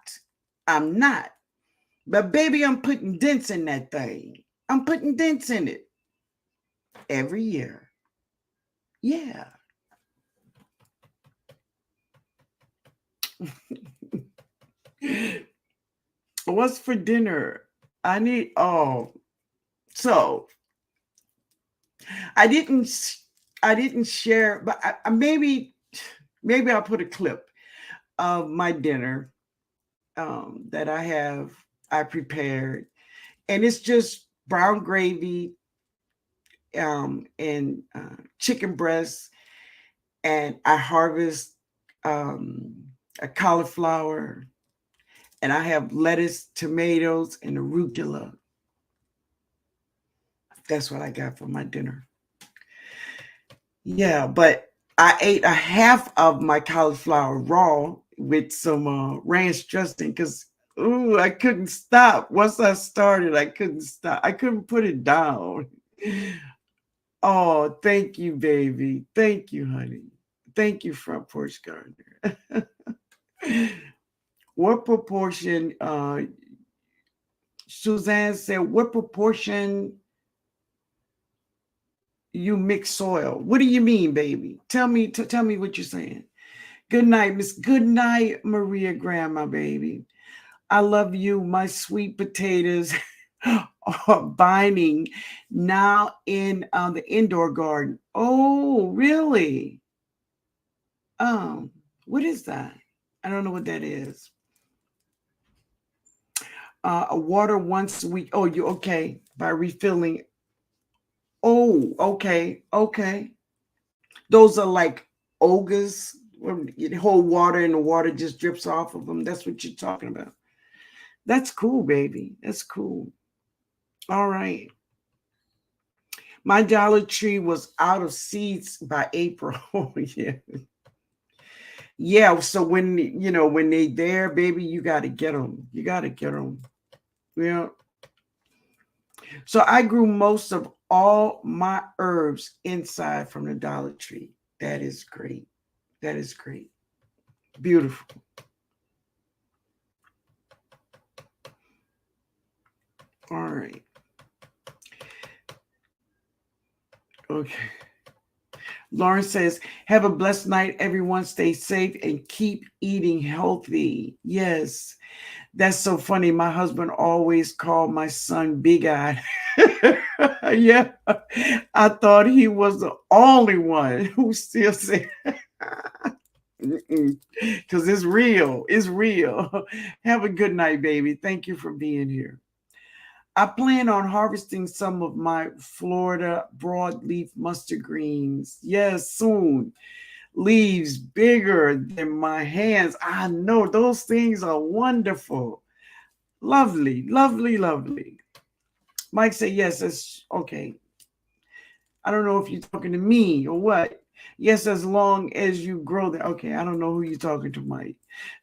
I'm not. But baby, I'm putting dents in that thing. I'm putting dents in it every year. Yeah. What's for dinner? I need, so I didn't share, but maybe I'll put a clip of my dinner that I prepared, and it's just brown gravy and chicken breast, and I harvest a cauliflower, and I have lettuce, tomatoes, and arugula. That's what I got for my dinner. Yeah, but I ate a half of my cauliflower raw with some ranch dressing because, ooh, I couldn't stop. Once I started, I couldn't stop. I couldn't put it down. Oh, thank you, baby. Thank you, honey. Thank you, front porch gardener. What proportion, Suzanne said, what proportion you mix soil? What do you mean, baby? Tell me what you're saying. Good night, Miss. Good night, Maria Grandma, baby. I love you. My sweet potatoes are binding now in the indoor garden. Oh, really? What is that? I don't know what that is. A water once a week. Oh, you okay? By refilling. Oh, okay, okay. Those are like ogres. You hold water and the water just drips off of them. That's what you're talking about. That's cool, baby. That's cool. All right. My Dollar Tree was out of seeds by April. Oh, yeah. Yeah. So when they there, baby, you got to get them. You got to get them. Yeah. So I grew most of all my herbs inside from the Dollar Tree. That is great. That is great. Beautiful. All right. Okay. Lauren says, have a blessed night, everyone. Stay safe and keep eating healthy. Yes. That's so funny. My husband always called my son Big Eye. Yeah. I thought he was the only one who still said, because it's real. It's real. Have a good night, baby. Thank you for being here. I plan on harvesting some of my Florida broadleaf mustard greens. Yes, soon. leaves bigger than my hands. I know those things are wonderful. Lovely, lovely, lovely. Mike said, yes, that's okay. I don't know if you're talking to me or what. Yes, as long as you grow there. Okay, I don't know who you're talking to, Mike.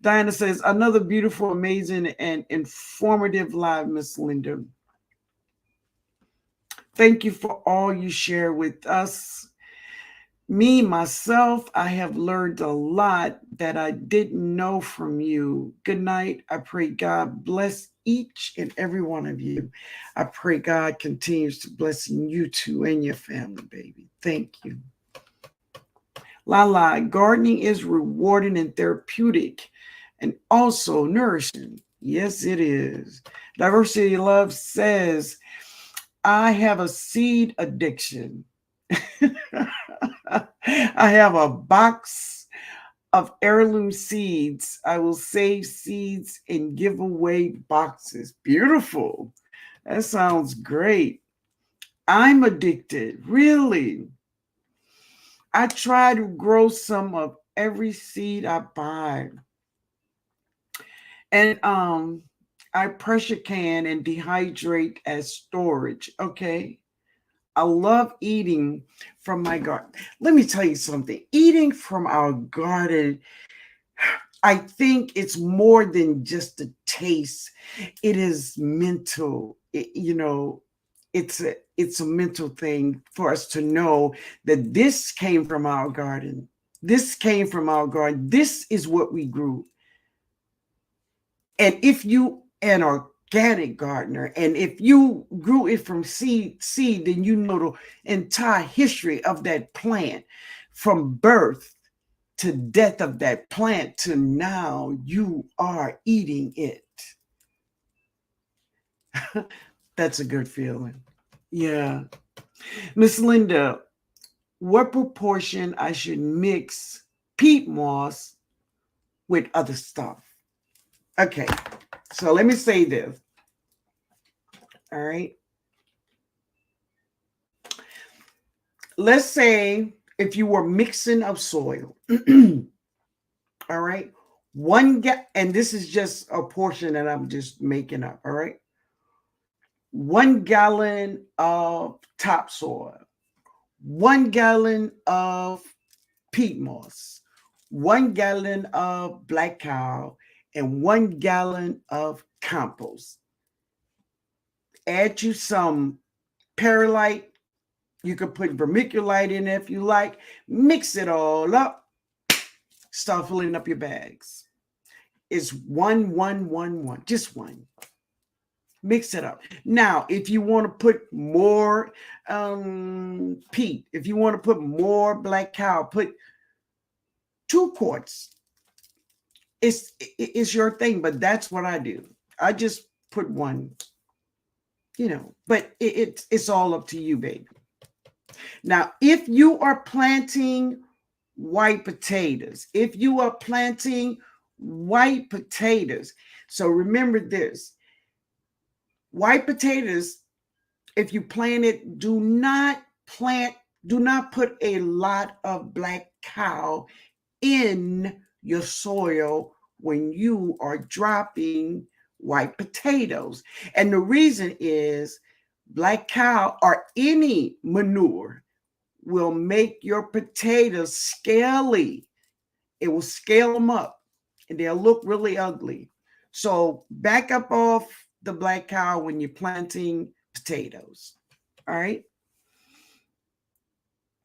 Diana says, another beautiful, amazing, and informative live, Miss Linda. Thank you for all you share with us. Me, myself, I have learned a lot that I didn't know from you. Good night. I pray God bless each and every one of you. I pray God continues to bless you too and your family, baby. Thank you. Lala, gardening is rewarding and therapeutic and also nourishing. Yes, it is. Diversity Love says, I have a seed addiction. I have a box of heirloom seeds. I will save seeds and give away boxes. Beautiful. That sounds great. I'm addicted. Really? I try to grow some of every seed I buy. And I pressure can and dehydrate as storage. Okay. I love eating from my garden. Let me tell you something. Eating from our garden, I think it's more than just a taste. It is mental. It's a mental thing for us to know that this came from our garden. This came from our garden. This is what we grew. And if you an organic gardener, and if you grew it from seed, then you know the entire history of that plant from birth to death of that plant to now you are eating it. That's a good feeling. Yeah. Miss Linda, what proportion I should mix peat moss with other stuff? Okay. So let me say this. All right. Let's say if you were mixing of soil, all right, and this is just a portion that I'm just making up, all right, 1 gallon of topsoil, 1 gallon of peat moss, 1 gallon of black cow, and 1 gallon of compost. Add you some perlite. You could put vermiculite in if you like. Mix it all up. Start filling up your bags. It's 1, 1, 1, 1. Just one. Mix it up. Now, if you want to put more peat, if you want to put more black cow, put 2 quarts. It's your thing, but that's what I do. I just put one, but it's all up to you, baby. Now, if you are planting white potatoes, so remember this, white potatoes, if you plant it, do not put a lot of black cow in your soil when you are dropping white potatoes. And the reason is black cow or any manure will make your potatoes scaly. It will scale them up and they'll look really ugly. So back up off the black cow when you're planting potatoes. All right.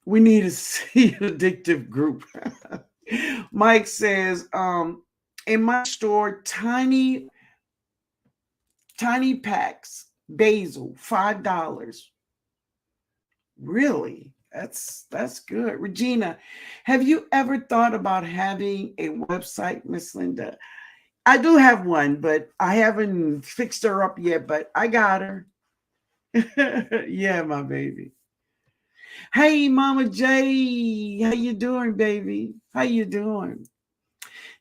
We need a seed addictive group. Mike says, in my store, tiny packs, basil, $5. Really? That's good. Regina, have you ever thought about having a website, Miss Linda? I do have one, but I haven't fixed her up yet, but I got her. Yeah, my baby. Hey, Mama J, how you doing, baby? How you doing?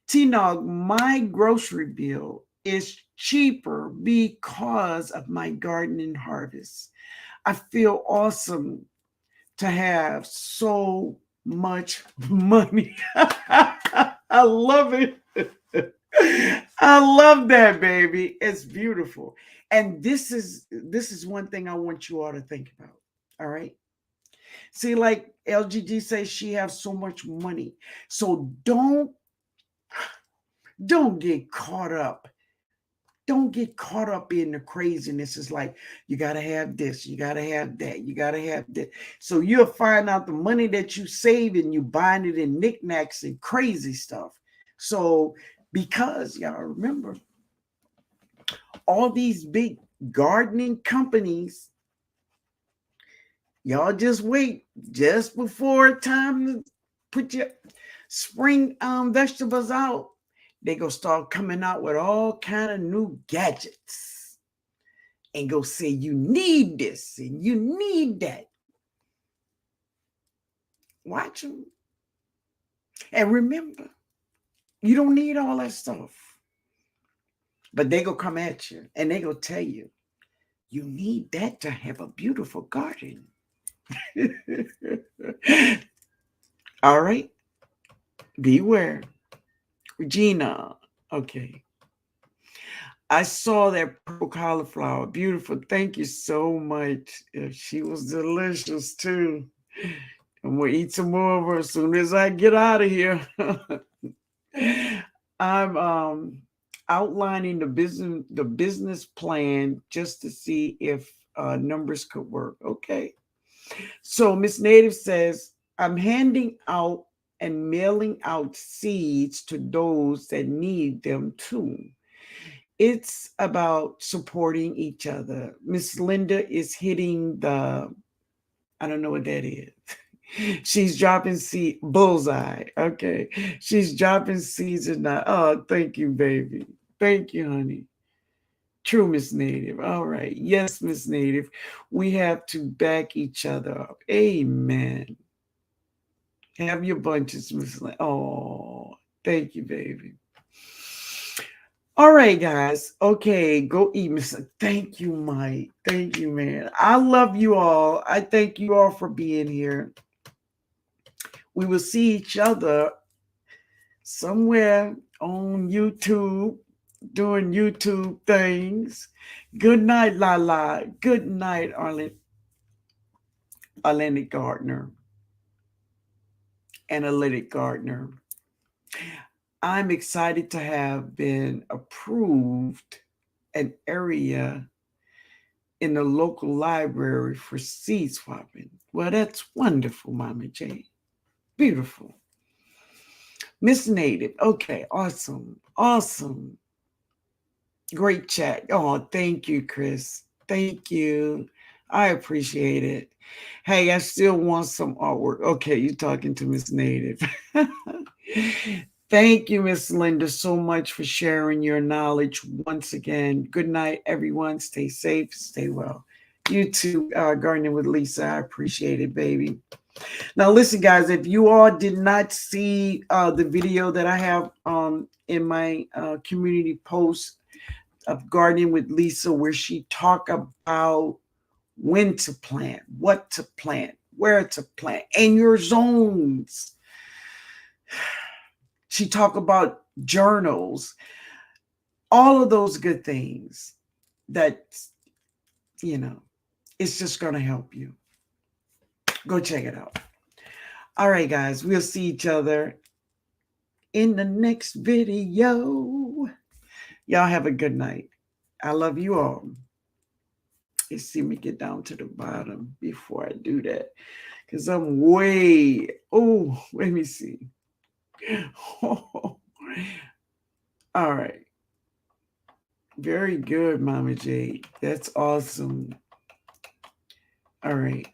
TNOG, my grocery bill is cheaper because of my gardening harvest. I feel awesome to have so much money. I love it. I love that, baby. It's beautiful. And this is one thing I want you all to think about. All right. See, like LGG says, she has so much money. So don't get caught up. Don't get caught up in the craziness. It's like you gotta have this, you gotta have that, you gotta have that. So you'll find out the money that you save and you buying it in knickknacks and crazy stuff. So because y'all remember, all these big gardening companies, y'all just wait just before time to put your spring vegetables out. They gonna start coming out with all kind of new gadgets and go say you need this and you need that. Watch them. And remember, you don't need all that stuff. But they gonna come at you and they gonna tell you, you need that to have a beautiful garden. All right. Beware. Regina. Okay. I saw that purple cauliflower. Beautiful. Thank you so much. She was delicious too. And we'll eat some more of her as soon as I get out of here. I'm outlining the business plan just to see if numbers could work. Okay. So Miss Native says, I'm handing out and mailing out seeds to those that need them too. It's about supporting each other. Miss Linda is hitting I don't know what that is. She's dropping seed bullseye. Okay. She's dropping seeds in that. Oh, thank you, baby. Thank you, honey. True, Miss Native. All right. Yes, Miss Native. We have to back each other up. Amen. Have your bunches, Miss Linda. Oh, thank you, baby. All right, guys. Okay, go eat, Miss. Thank you, Mike. Thank you, man. I love you all. I thank you all for being here. We will see each other somewhere on YouTube doing YouTube things. Good night, Lala. Good night, Arlene Gardner, Analytic Gardner. I'm excited to have been approved an area in the local library for seed swapping. Well, that's wonderful, Mama J. Beautiful. Miss Native. Okay, awesome. Awesome. Great chat. Oh, thank you, Chris. Thank you. I appreciate it. Hey, I still want some artwork. Okay, you're talking to Miss Native. Thank you, Miss Linda, so much for sharing your knowledge once again. Good night, everyone. Stay safe, stay well. You too, Gardening with Lisa. I appreciate it, baby. Now, listen, guys, if you all did not see the video that I have in my community post of Gardening with Lisa, where she talked about when to plant, what to plant, where to plant, and your zones. She talked about journals, all of those good things that, it's just going to help you. Go check it out. All right, guys, we'll see each other in the next video. Y'all have a good night. I love you all. Let's see me get down to the bottom before I do that, because I'm let me see. All right. Very good, Mama J. That's awesome. All right.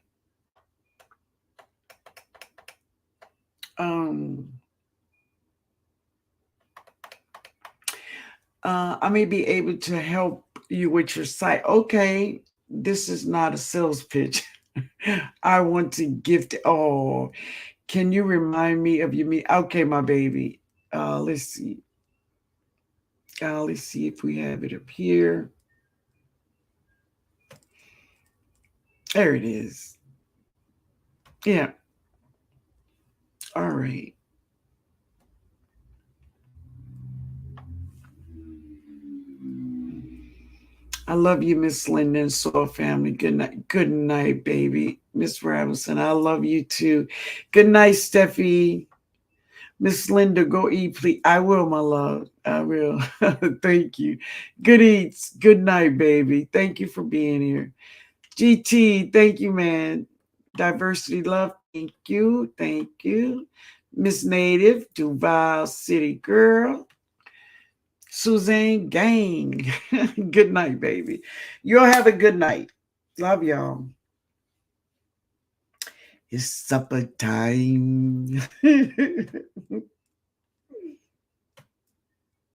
I may be able to help you with your site. Okay, this is not a sales pitch. I want to gift. Oh, can you remind me of your me? Okay, my baby. Let's see. Let's see if we have it up here. There it is. Yeah. All right. I love you, Miss Linda and Soul Family. Good night. Good night, baby. Miss Robinson, I love you too. Good night, Steffi. Miss Linda, go eat, please. I will, my love. I will. Thank you. Good eats. Good night, baby. Thank you for being here. GT, thank you, man. Diversity love, thank you. Thank you. Miss Native, Duval City Girl. Suzanne Gang. Good night, baby. You'll have a good night. Love y'all. It's supper time.